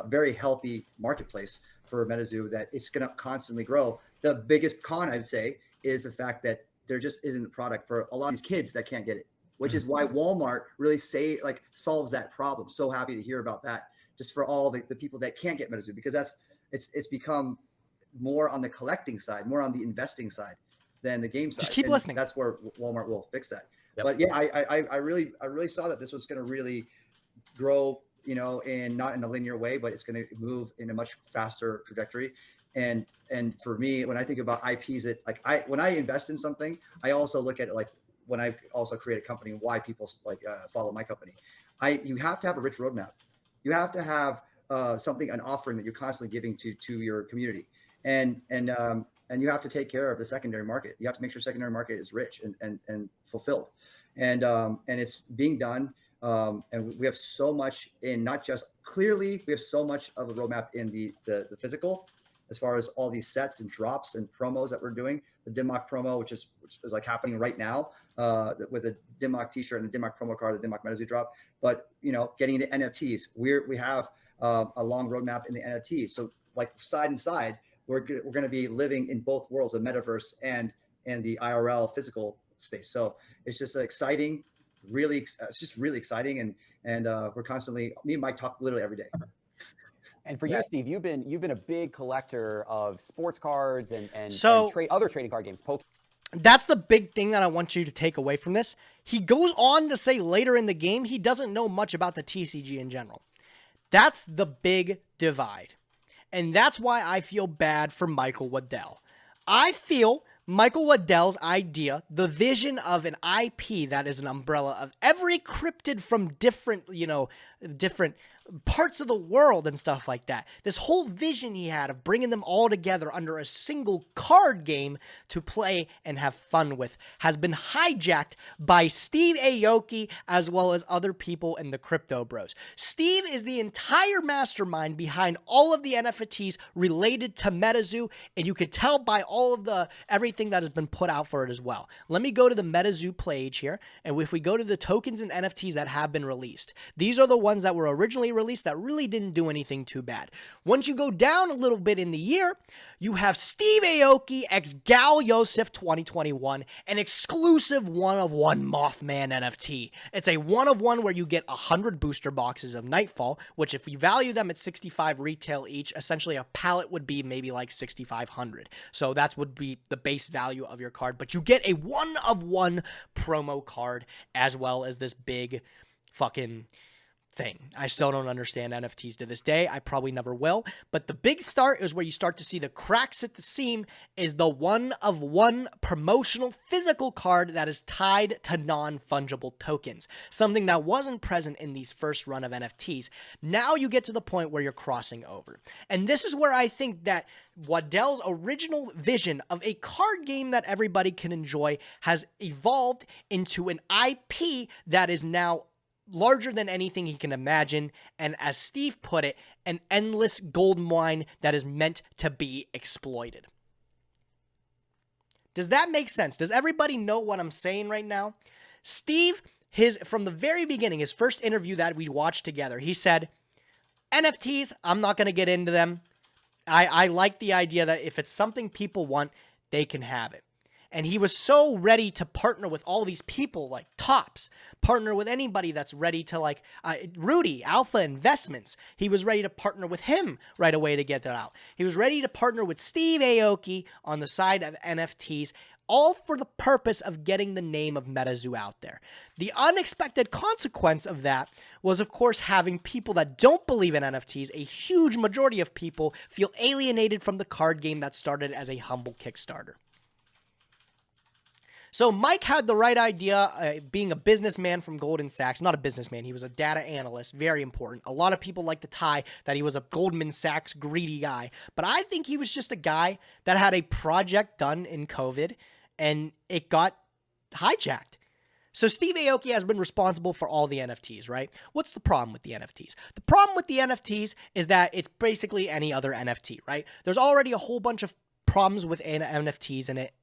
very healthy marketplace for Metazoo that it's going to constantly grow. The biggest con, I'd say, is the fact that there just isn't a product for a lot of these kids that can't get it, which is why Walmart really solves that problem. So happy to hear about that, just for all the people that can't get Metazoo, because it's become more on the collecting side, more on the investing side than the game side. Just keep listening. That's where Walmart will fix that. Yep. But yeah, I really saw that this was going to really grow, and not in a linear way, but it's going to move in a much faster trajectory. And for me, when I think about IPs, when I invest in something, I also look at it like when I also create a company, why people follow my company. You have to have a rich roadmap. You have to have an offering that you're constantly giving to your community, and you have to take care of the secondary market. You have to make sure secondary market is rich and fulfilled, and it's being done. And we have so much in we have so much of a roadmap in the physical, as far as all these sets and drops and promos that we're doing. The Dimmock promo, which is like happening right now, with the Dimmock t-shirt and the Dimmock promo card, the Dimmock Metazoo drop. But getting into NFTs, we have a long roadmap in the NFTs. So side and side, we're going to be living in both worlds, the metaverse and the IRL physical space. So it's just exciting, it's just really exciting, and we're constantly, me and Mike talk literally every day. And for you, Steve, you've been a big collector of sports cards and other trading card games. That's the big thing that I want you to take away from this. He goes on to say later in the game he doesn't know much about the TCG in general. That's the big divide. And that's why I feel bad for Michael Waddell. I feel Michael Waddell's idea, the vision of an IP that is an umbrella of every cryptid from different parts of the world and stuff like that. This whole vision he had of bringing them all together under a single card game to play and have fun with has been hijacked by Steve Aoki as well as other people in the crypto bros. Steve is the entire mastermind behind all of the NFTs related to Metazoo, and you could tell by all of everything that has been put out for it as well. Let me go to the Metazoo page here, and if we go to the tokens and NFTs that have been released, these are the ones that were originally released that really didn't do anything too bad. Once you go down a little bit in the year, you have Steve Aoki x Gal Yosef 2021, an exclusive one-of-one Mothman NFT. It's a one-of-one where you get 100 booster boxes of Nightfall, which if you value them at 65 retail each, essentially a pallet would be maybe like 6,500. So that would be the base value of your card, but you get a one-of-one promo card as well as this big fucking thing. I still don't understand NFTs to this day. I probably never will. But the big start is where you start to see the cracks at the seam is the one-of-one promotional physical card that is tied to non-fungible tokens. Something that wasn't present in these first run of NFTs. Now you get to the point where you're crossing over. And this is where I think that Waddell's original vision of a card game that everybody can enjoy has evolved into an IP that is now larger than anything he can imagine, and as Steve put it, an endless gold mine that is meant to be exploited. Does that make sense? Does everybody know what I'm saying right now? Steve, from the very beginning, his first interview that we watched together, he said, NFTs, I'm not going to get into them. I like the idea that if it's something people want, they can have it. And he was so ready to partner with all these people like Topps, partner with anybody that's ready to like Rudy, Alpha Investments. He was ready to partner with him right away to get that out. He was ready to partner with Steve Aoki on the side of NFTs, all for the purpose of getting the name of Metazoo out there. The unexpected consequence of that was, of course, having people that don't believe in NFTs, a huge majority of people, feel alienated from the card game that started as a humble Kickstarter. So Mike had the right idea, being a businessman from Goldman Sachs. Not a businessman, he was a data analyst, very important. A lot of people like to tie that he was a Goldman Sachs greedy guy. But I think he was just a guy that had a project done in COVID, and it got hijacked. So Steve Aoki has been responsible for all the NFTs, right? What's the problem with the NFTs? The problem with the NFTs is that it's basically any other NFT, right? There's already a whole bunch of problems with NFTs in it,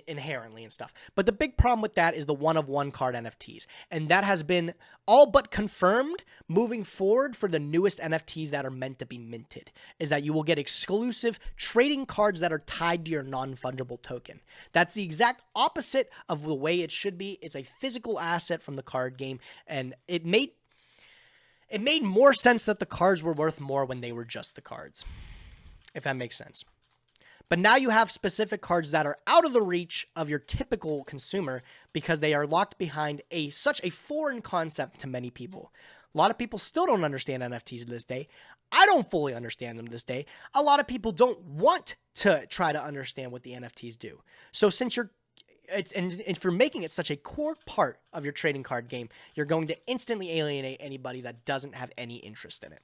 inherently and stuff. But the big problem with that is the one-of-one card NFTs. And that has been all but confirmed moving forward for the newest NFTs that are meant to be minted, is that you will get exclusive trading cards that are tied to your non-fungible token. That's the exact opposite of the way it should be. It's a physical asset from the card game, and it made more sense that the cards were worth more when they were just the cards, if that makes sense. But now you have specific cards that are out of the reach of your typical consumer because they are locked behind such a foreign concept to many people. A lot of people still don't understand NFTs to this day. I don't fully understand them to this day. A lot of people don't want to try to understand what the NFTs do. So since if you're making it such a core part of your trading card game, you're going to instantly alienate anybody that doesn't have any interest in it.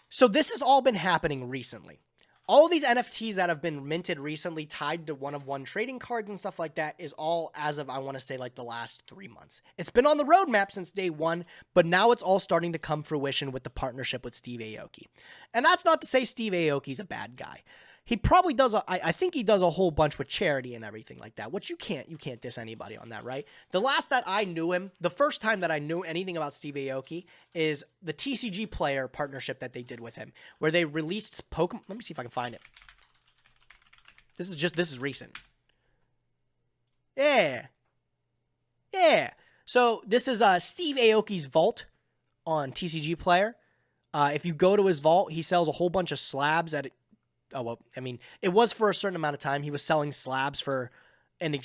So this has all been happening recently. All these NFTs that have been minted recently tied to one-of-one trading cards and stuff like that is all as of, I want to say, like the last 3 months. It's been on the roadmap since day one, but now it's all starting to come fruition with the partnership with Steve Aoki. And that's not to say Steve Aoki's a bad guy. He probably does, I think he does a whole bunch with charity and everything like that, which you can't diss anybody on that, right? The last that I knew him, the first time that I knew anything about Steve Aoki is the TCG Player partnership that they did with him, where they released Pokemon. Let me see if I can find it. This is recent. Yeah. So this is Steve Aoki's vault on TCG Player. If you go to his vault, he sells a whole bunch of slabs at it was for a certain amount of time. He was selling slabs for a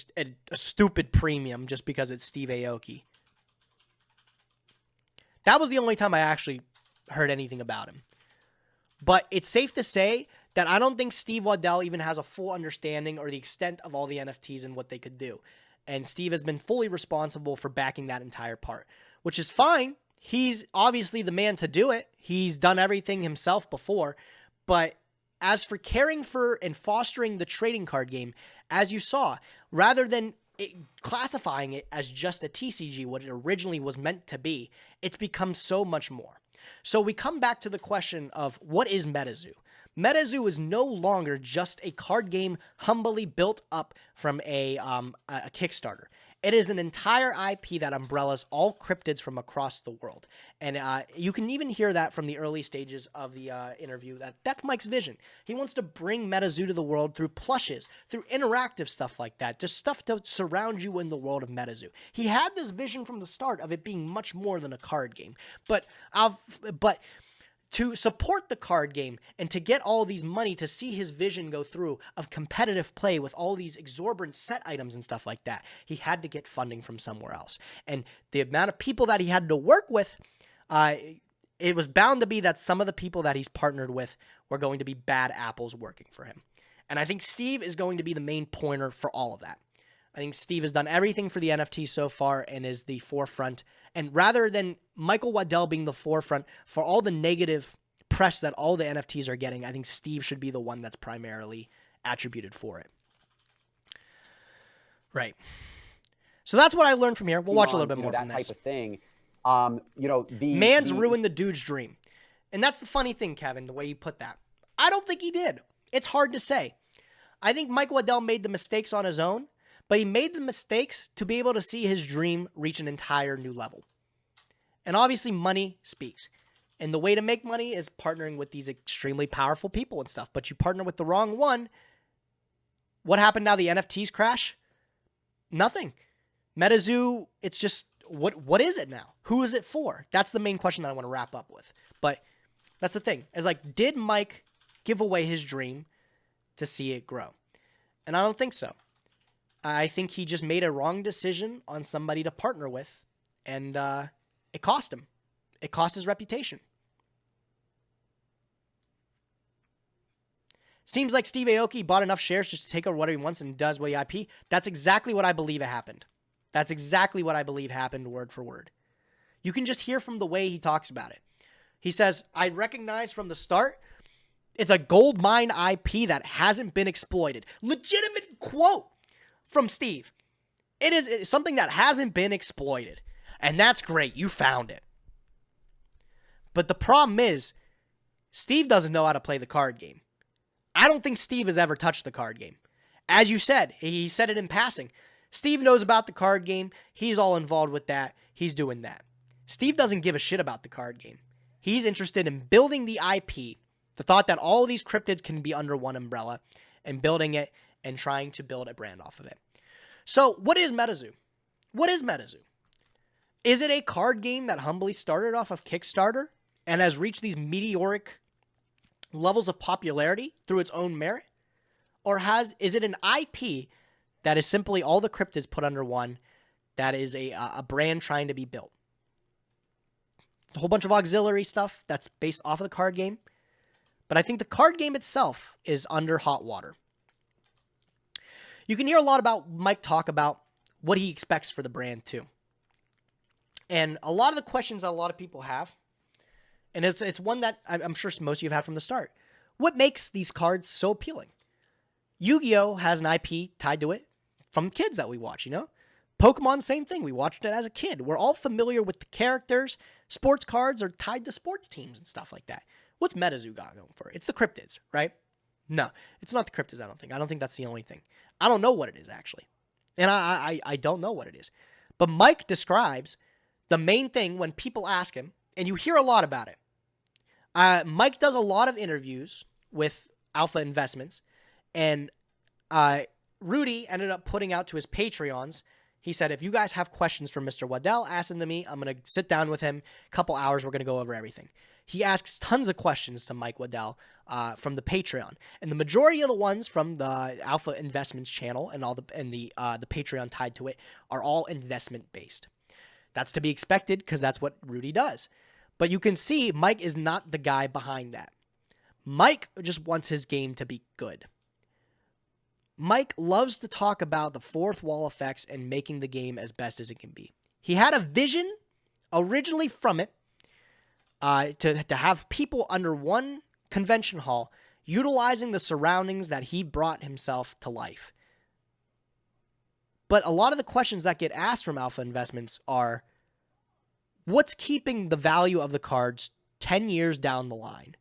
stupid premium just because it's Steve Aoki. That was the only time I actually heard anything about him. But it's safe to say that I don't think Steve Waddell even has a full understanding or the extent of all the NFTs and what they could do. And Steve has been fully responsible for backing that entire part, which is fine. He's obviously the man to do it. He's done everything himself before, but as for caring for and fostering the trading card game, as you saw, rather than classifying it as just a TCG, what it originally was meant to be, it's become so much more. So we come back to the question of what is Metazoo? Metazoo is no longer just a card game humbly built up from a Kickstarter. It is an entire IP that umbrellas all cryptids from across the world. And you can even hear that from the early stages of the interview. That's Mike's vision. He wants to bring Metazoo to the world through plushes, through interactive stuff like that, just stuff to surround you in the world of Metazoo. He had this vision from the start of it being much more than a card game. But to support the card game and to get all these money to see his vision go through of competitive play with all these exorbitant set items and stuff like that, he had to get funding from somewhere else. And the amount of people that he had to work with, it was bound to be that some of the people that he's partnered with were going to be bad apples working for him. And I think Steve is going to be the main pointer for all of that. I think Steve has done everything for the NFT so far and is the forefront. And rather than Michael Waddell being the forefront for all the negative press that all the NFTs are getting, I think Steve should be the one that's primarily attributed for it. Right. So that's what I learned from here. We'll watch a little bit more from this. That type of thing. Man's ruined the dude's dream. And that's the funny thing, Kevin, the way you put that. I don't think he did. It's hard to say. I think Mike Waddell made the mistakes on his own, but he made the mistakes to be able to see his dream reach an entire new level. And obviously money speaks. And the way to make money is partnering with these extremely powerful people and stuff. But you partner with the wrong one, What happened now? The NFTs crash? Nothing. Metazoo, it's just, what is it now? Who is it for? That's the main question that I want to wrap up with. But that's the thing. Is like, did Mike give away his dream to see it grow? And I don't think so. I think he just made a wrong decision on somebody to partner with, and it cost him. It cost his reputation. Seems like Steve Aoki bought enough shares just to take over what he wants and does what he IP. That's exactly what I believe happened. That's exactly what I believe happened word for word. You can just hear from the way he talks about it. He says, I recognize from the start, it's a gold mine IP that hasn't been exploited. Legitimate quote from Steve. It is something that hasn't been exploited. And that's great. You found it. But the problem is, Steve doesn't know how to play the card game. I don't think Steve has ever touched the card game. As you said, he said it in passing. Steve knows about the card game. He's all involved with that. He's doing that. Steve doesn't give a shit about the card game. He's interested in building the IP, the thought that all of these cryptids can be under one umbrella, and building it and trying to build a brand off of it. So what is Metazoo? What is Metazoo? Is it a card game that humbly started off of Kickstarter and has reached these meteoric levels of popularity through its own merit? Or is it an IP that is simply all the cryptids put under one, that is a brand trying to be built? A whole bunch of auxiliary stuff that's based off of the card game. But I think the card game itself is under hot water. You can hear a lot about Mike talk about what he expects for the brand too. And a lot of the questions that a lot of people have, and it's one that I'm sure most of you have had from the start. What makes these cards so appealing? Yu-Gi-Oh! Has an IP tied to it from kids that we watch, you know? Pokemon, same thing. We watched it as a kid. We're all familiar with the characters. Sports cards are tied to sports teams and stuff like that. What's Metazoo got going for it? It's the cryptids, right? No, it's not the cryptids, I don't think. I don't think that's the only thing. I don't know what it is, actually. And I don't know what it is. But Mike describes the main thing when people ask him, and you hear a lot about it. Mike does a lot of interviews with Alpha Investments, and Rudy ended up putting out to his Patreons. He said, if you guys have questions for Mr. Waddell, ask them to me. I'm going to sit down with him. A couple hours, we're going to go over everything. He asks tons of questions to Mike Waddell from the Patreon. And the majority of the ones from the Alpha Investments channel and the Patreon tied to it are all investment-based. That's to be expected because that's what Rudy does. But you can see Mike is not the guy behind that. Mike just wants his game to be good. Mike loves to talk about the fourth wall effects and making the game as best as it can be. He had a vision originally from it to have people under one convention hall utilizing the surroundings that he brought himself to life. But a lot of the questions that get asked from Alpha Investments are, what's keeping the value of the cards 10 years down the line?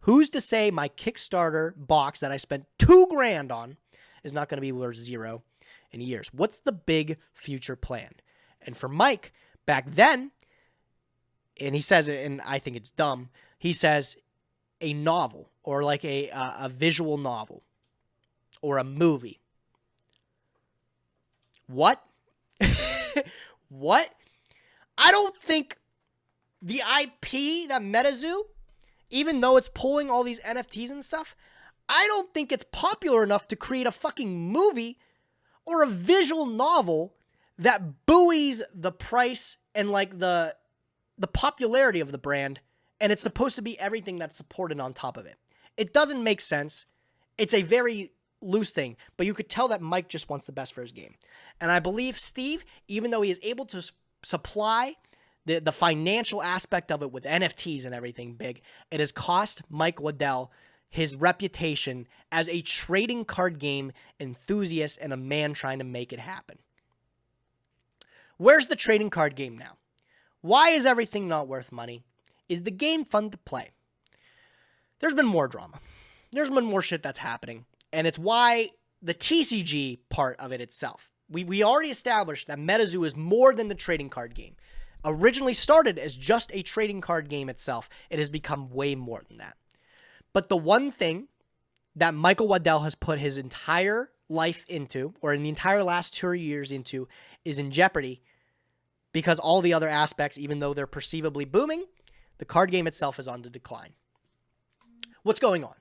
Who's to say my Kickstarter box that I spent $2,000 on is not going to be worth $0 in years? What's the big future plan? And for Mike, back then, and he says it, and I think it's dumb, he says a novel, or like a visual novel, or a movie. What? What? I don't think the IP that Metazoo, even though it's pulling all these NFTs and stuff, I don't think it's popular enough to create a fucking movie or a visual novel that buoys the price and like the popularity of the brand, and it's supposed to be everything that's supported on top of it. It doesn't make sense. It's a very loose thing, but you could tell that Mike just wants the best for his game. And I believe Steve, even though he is able to supply the financial aspect of it with NFTs and everything big, it has cost Mike Waddell his reputation as a trading card game enthusiast and a man trying to make it happen. Where's the trading card game now? Why is everything not worth money? Is the game fun to play? There's been more drama. There's been more shit that's happening. And it's why the TCG part of it itself. We already established that Metazoo is more than the trading card game. Originally started as just a trading card game itself. It has become way more than that. But the one thing that Michael Waddell has put his entire life into, or in the entire last 2 years into, is in jeopardy because all the other aspects, even though they're perceivably booming, the card game itself is on the decline. What's going on?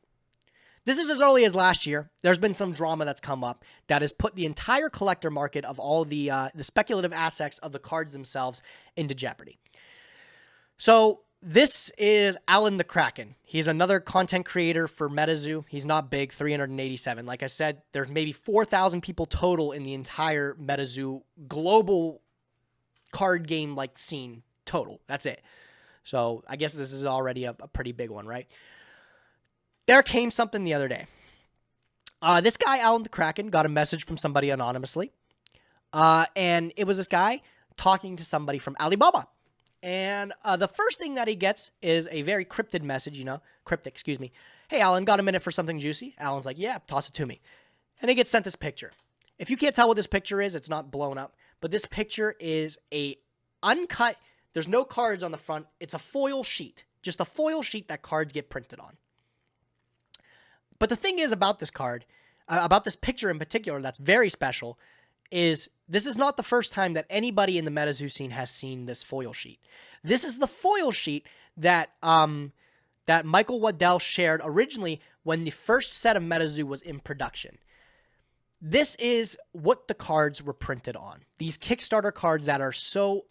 This is as early as last year. There's been some drama that's come up that has put the entire collector market of all the speculative aspects of the cards themselves into jeopardy. So this is Alan the Kraken. He's another content creator for Metazoo. He's not big, 387. Like I said, there's maybe 4,000 people total in the entire Metazoo global card game like scene total. That's it. So I guess this is already a pretty big one, right? There came something the other day. This guy, Alan the Kraken, got a message from somebody anonymously. And it was this guy talking to somebody from Alibaba. And the first thing that he gets is a very cryptic message, cryptic, excuse me. Hey, Alan, got a minute for something juicy? Alan's like, yeah, toss it to me. And he gets sent this picture. If you can't tell what this picture is, it's not blown up. But this picture is a uncut, there's no cards on the front. It's a foil sheet. Just a foil sheet that cards get printed on. But the thing is about this card, about this picture in particular that's very special, is this is not the first time that anybody in the Metazoo scene has seen this foil sheet. This is the foil sheet that that Michael Waddell shared originally when the first set of Metazoo was in production. This is what the cards were printed on. These Kickstarter cards that are so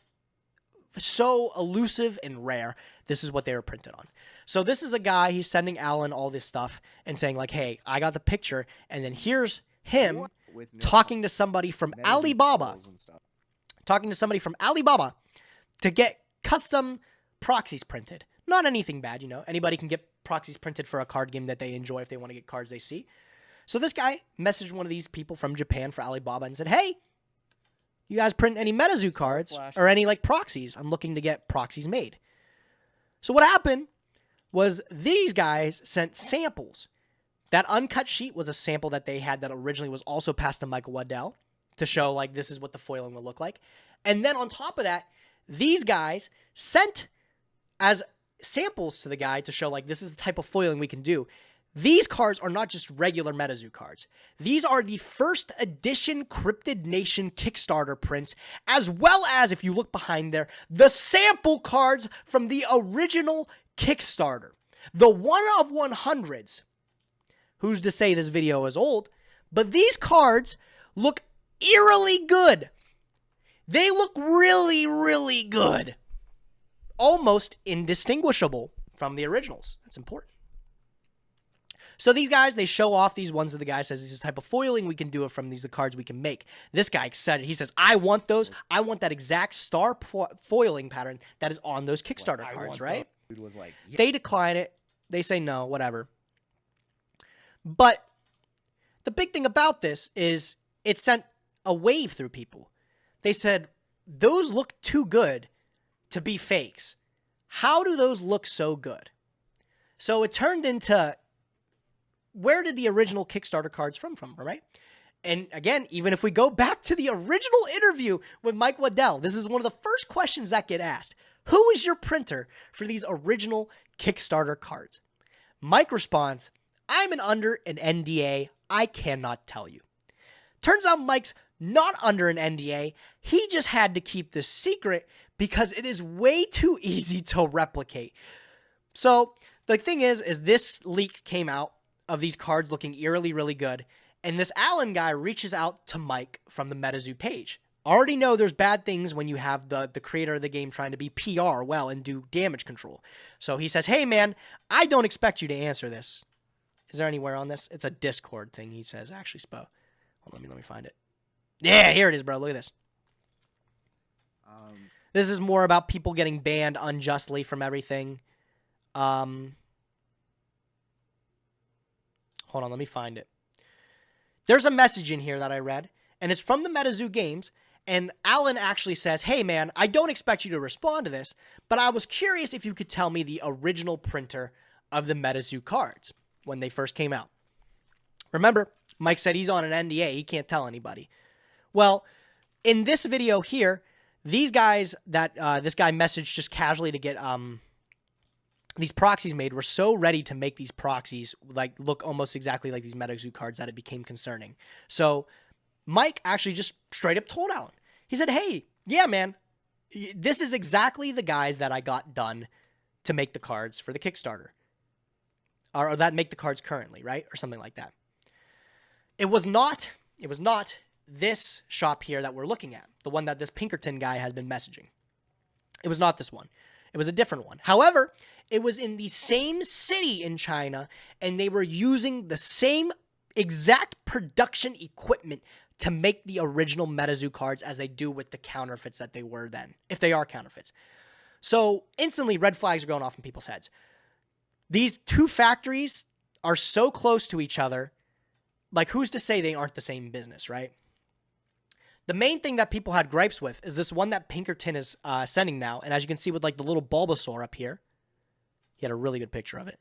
elusive and rare, this is what they were printed on. So this is a guy, he's sending Alan all this stuff and saying like, hey, I got the picture. And then here's him talking to somebody from Alibaba. Talking to somebody from Alibaba to get custom proxies printed. Not anything bad, Anybody can get proxies printed for a card game that they enjoy if they want to get cards they see. So this guy messaged one of these people from Japan for Alibaba and said, hey, you guys print any Metazoo cards or any like proxies? I'm looking to get proxies made. So what happened was these guys sent samples. That uncut sheet was a sample that they had that originally was also passed to Michael Waddell to show like this is what the foiling will look like. And then on top of that, these guys sent as samples to the guy to show like this is the type of foiling we can do. These cards are not just regular Metazoo cards. These are the first edition Cryptid Nation Kickstarter prints, as well as, if you look behind there, the sample cards from the original Kickstarter. The 1 of 100s. Who's to say this video is old? But these cards look eerily good. They look really, really good. Almost indistinguishable from the originals. That's important. So these guys, they show off these ones that the guy says this is the type of foiling we can do it from. These are the cards we can make. This guy excited. He says, I want those. I want that exact star foiling pattern that is on those Kickstarter cards, right? Dude was like, yeah. They decline it. They say no, whatever. But the big thing about this is it sent a wave through people. They said, those look too good to be fakes. How do those look so good? So it turned into, where did the original Kickstarter cards from, right? And again, even if we go back to the original interview with Mike Waddell, this is one of the first questions that get asked. Who is your printer for these original Kickstarter cards? Mike responds, I'm under an NDA. I cannot tell you. Turns out Mike's not under an NDA. He just had to keep this secret because it is way too easy to replicate. So the thing is this leak came out of these cards looking eerily, really good. And this Alan guy reaches out to Mike from the Metazoo page. Already know there's bad things when you have the creator of the game trying to be PR well and do damage control. So he says, hey man, I don't expect you to answer this. Is there anywhere on this? It's a Discord thing, he says. Actually, Spo. Hold on, let me find it. Yeah, here it is, bro. Look at this. This is more about people getting banned unjustly from everything. Hold on, let me find it. There's a message in here that I read, and it's from the Metazoo games, and Alan actually says, hey man, I don't expect you to respond to this, but I was curious if you could tell me the original printer of the Metazoo cards when they first came out. Remember, Mike said he's on an NDA, he can't tell anybody. Well, in this video here, these guys that this guy messaged just casually to get these proxies made were so ready to make these proxies like look almost exactly like these Metazoo cards that it became concerning. So Mike actually just straight up told Alan. He said, hey, yeah, man, this is exactly the guys that I got done to make the cards for the Kickstarter. Or that make the cards currently, right? Or something like that. It was not this shop here that we're looking at, the one that this Pinkerton guy has been messaging. It was not this one. It was a different one. However, it was in the same city in China, and they were using the same exact production equipment to make the original Metazoo cards as they do with the counterfeits that they were then, if they are counterfeits. So instantly, red flags are going off in people's heads. These two factories are so close to each other, like who's to say they aren't the same business, right? The main thing that people had gripes with is this one that Pinkerton is sending now, and as you can see with like the little Bulbasaur up here, he had a really good picture of it.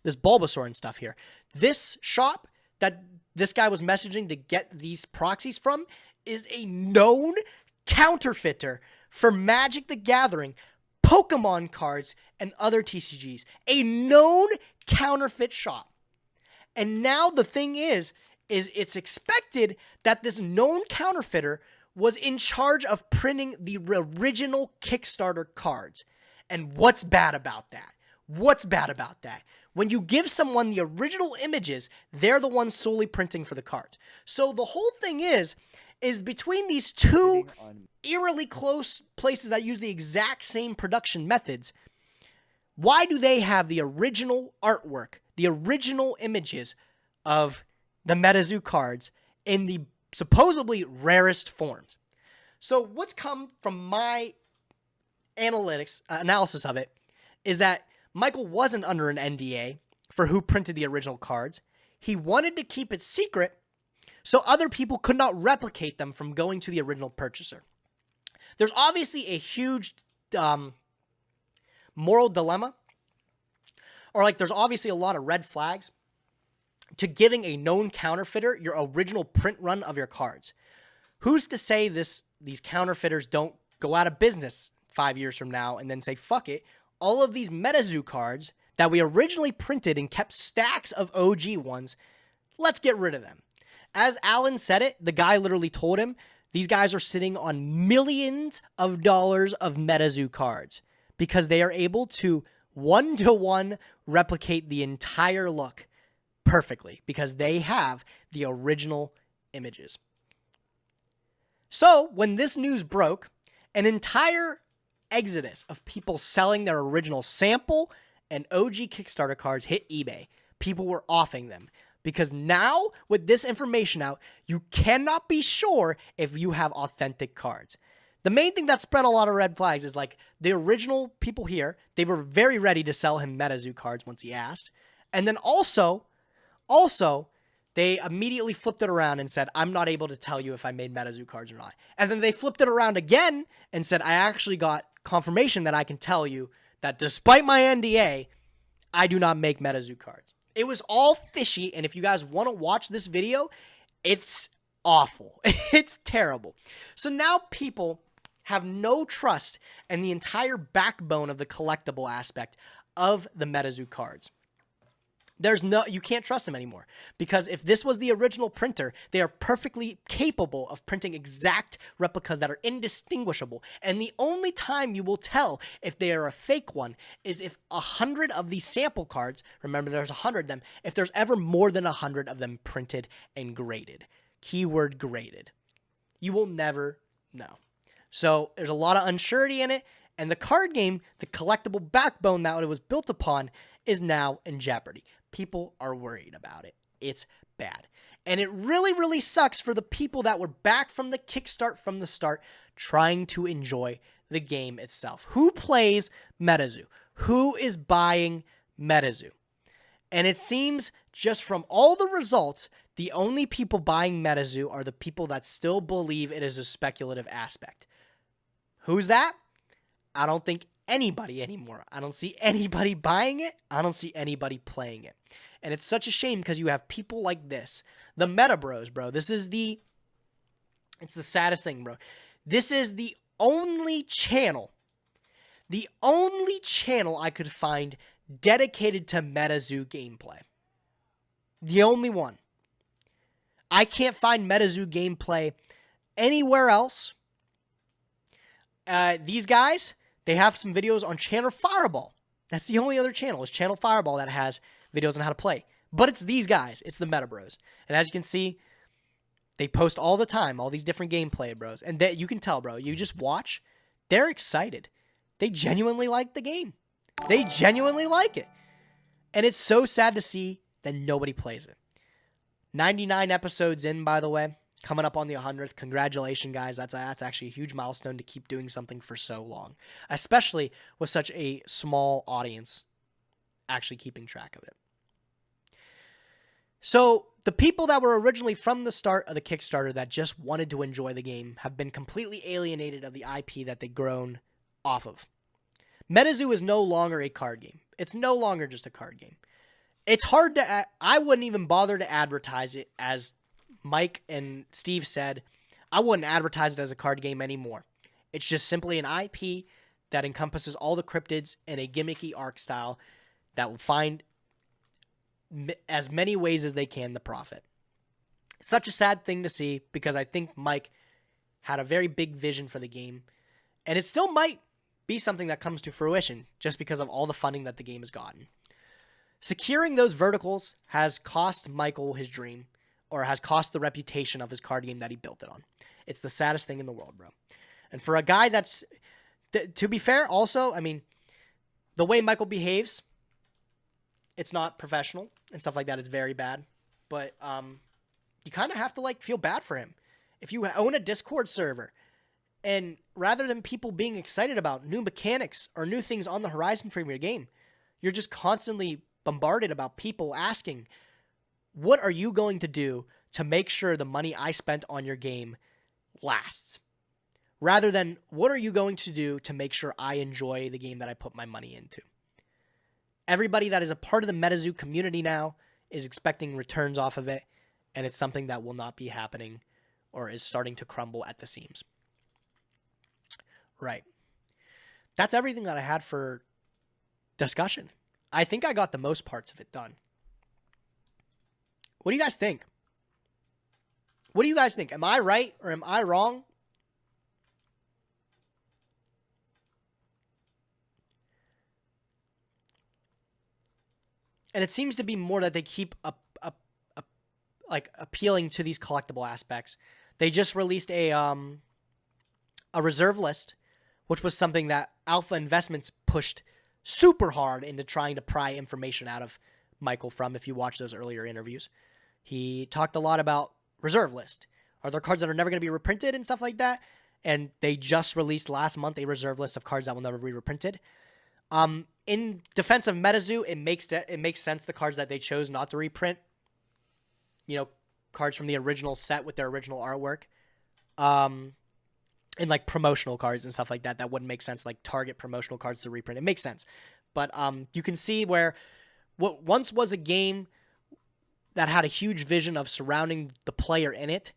This Bulbasaur and stuff here. This shop that this guy was messaging to get these proxies from is a known counterfeiter for Magic the Gathering, Pokemon cards, and other TCGs. A known counterfeit shop. And now the thing is it's expected that this known counterfeiter was in charge of printing the original Kickstarter cards. And what's bad about that? What's bad about that? When you give someone the original images, they're the ones solely printing for the cards. So the whole thing is between these two eerily close places that use the exact same production methods, why do they have the original artwork, the original images of the Metazoo cards in the supposedly rarest forms? So what's come from my analysis of it is that Michael wasn't under an NDA for who printed the original cards. He wanted to keep it secret so other people could not replicate them from going to the original purchaser. There's obviously a huge moral dilemma, or like there's obviously a lot of red flags to giving a known counterfeiter your original print run of your cards. Who's to say these counterfeiters don't go out of business 5 years from now and then say, fuck it, all of these Metazoo cards that we originally printed and kept stacks of OG ones, let's get rid of them. As Alan said it, the guy literally told him, these guys are sitting on millions of dollars of Metazoo cards because they are able to one-to-one replicate the entire look perfectly because they have the original images. So when this news broke, an entire exodus of people selling their original sample and OG Kickstarter cards hit eBay. People were offing them because now with this information out, you cannot be sure if you have authentic cards. The main thing that spread a lot of red flags is like the original people here, they were very ready to sell him Metazoo cards once he asked. And then also, they immediately flipped it around and said, I'm not able to tell you if I made Metazoo cards or not. And then they flipped it around again and said, I actually got confirmation that I can tell you that despite my NDA, I do not make Metazoo cards. It was all fishy, and if you guys want to watch this video, it's awful. It's terrible. So now people have no trust in the entire backbone of the collectible aspect of the Metazoo cards. You can't trust them anymore because if this was the original printer, they are perfectly capable of printing exact replicas that are indistinguishable. And the only time you will tell if they are a fake one is if 100 of these sample cards, remember there's 100 of them, if there's ever more than 100 of them printed and graded. Keyword graded. You will never know. So there's a lot of unsurety in it, and the card game, the collectible backbone that it was built upon, is now in jeopardy. People are worried about it. It's bad. And it really, really sucks for the people that were back from the kickstart from the start trying to enjoy the game itself. Who plays Metazoo? Who is buying Metazoo? And it seems just from all the results, the only people buying Metazoo are the people that still believe it is a speculative aspect. Who's that? I don't think anybody anymore. I don't see anybody buying it. I don't see anybody playing it. And it's such a shame because you have people like this. The Meta Bros, bro. It's the saddest thing, bro. This is the only channel The only channel I could find dedicated to Metazoo gameplay. The only one. I can't find Metazoo gameplay anywhere else. These guys, they have some videos on Channel Fireball. That's the only other channel, is Channel Fireball, that has videos on how to play. But it's these guys. It's the Meta Bros. And as you can see, they post all the time, all these different gameplay bros. And that you can tell, bro, you just watch, they're excited. They genuinely like the game. They genuinely like it. And it's so sad to see that nobody plays it. 99 episodes in, by the way, coming up on the 100th. Congratulations, guys. That's actually a huge milestone to keep doing something for so long, especially with such a small audience actually keeping track of it. So the people that were originally from the start of the Kickstarter that just wanted to enjoy the game have been completely alienated of the IP that they've grown off of. Metazoo is no longer a card game. It's no longer just a card game. It's hard to... I wouldn't even bother to advertise it, as Mike and Steve said. I wouldn't advertise it as a card game anymore. It's just simply an IP that encompasses all the cryptids in a gimmicky arc style that will find as many ways as they can to profit. Such a sad thing to see, because I think Mike had a very big vision for the game, and it still might be something that comes to fruition just because of all the funding that the game has gotten. Securing those verticals has cost Michael his dream, or has cost the reputation of his card game that he built it on. It's the saddest thing in the world, bro. And for a guy that's, to be fair, also, I mean, the way Michael behaves, it's not professional and stuff like that. It's very bad. But you kind of have to, like, feel bad for him. If you own a Discord server, and rather than people being excited about new mechanics or new things on the horizon for your game, you're just constantly bombarded about people asking, what are you going to do to make sure the money I spent on your game lasts? Rather than, what are you going to do to make sure I enjoy the game that I put my money into? Everybody that is a part of the Metazoo community now is expecting returns off of it, and it's something that will not be happening, or is starting to crumble at the seams. Right. That's everything that I had for discussion. I think I got the most parts of it done. What do you guys think? What do you guys think? Am I right or am I wrong? And it seems to be more that they keep like appealing to these collectible aspects. They just released a reserve list, which was something that Alpha Investments pushed super hard into trying to pry information out of Michael from. If you watch those earlier interviews, he talked a lot about reserve list. Are there cards that are never going to be reprinted and stuff like that? And they just released last month a reserve list of cards that will never be reprinted. In defense of Metazoo, it makes sense, the cards that they chose not to reprint. You know, cards from the original set with their original artwork. And like promotional cards and stuff like that, that wouldn't make sense, like Target promotional cards to reprint. It makes sense. But you can see where what once was a game that had a huge vision of surrounding the player in it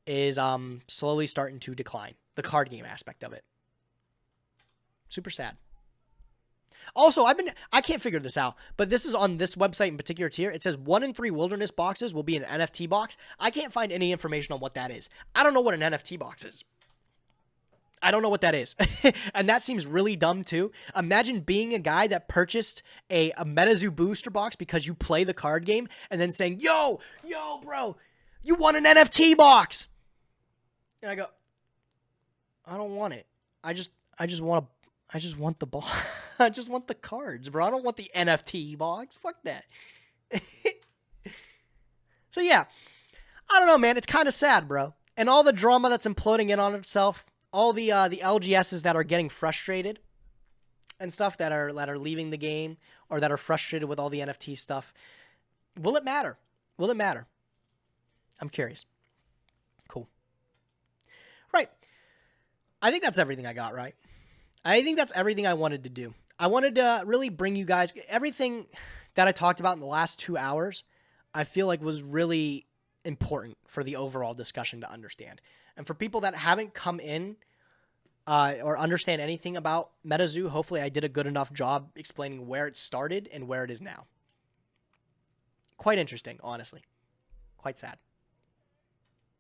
is slowly starting to decline. The card game aspect of it. Super sad. Also, I can't figure this out, but this is on this website in particular tier. It says 1 in 3 wilderness boxes will be an NFT box. I can't find any information on what that is. I don't know what an NFT box is. I don't know what that is. And that seems really dumb too. Imagine being a guy that purchased a Metazoo booster box because you play the card game and then saying, yo, bro, you want an NFT box. And I go, I don't want it. I just want the box. I just want the cards, bro. I don't want the NFT box. Fuck that. So yeah, I don't know, man. It's kind of sad, bro. And all the drama that's imploding in on itself. All the LGSs that are getting frustrated and stuff, that are leaving the game, or that are frustrated with all the NFT stuff. Will it matter? Will it matter? I'm curious. Cool. Right. I think that's everything I got, right? I think that's everything I wanted to do. I wanted to really bring you guys everything that I talked about in the last 2 hours. I feel like was really important for the overall discussion to understand. And for people that haven't come in or understand anything about Metazoo. Hopefully I did a good enough job explaining where it started and where it is now. Quite interesting, honestly. Quite sad.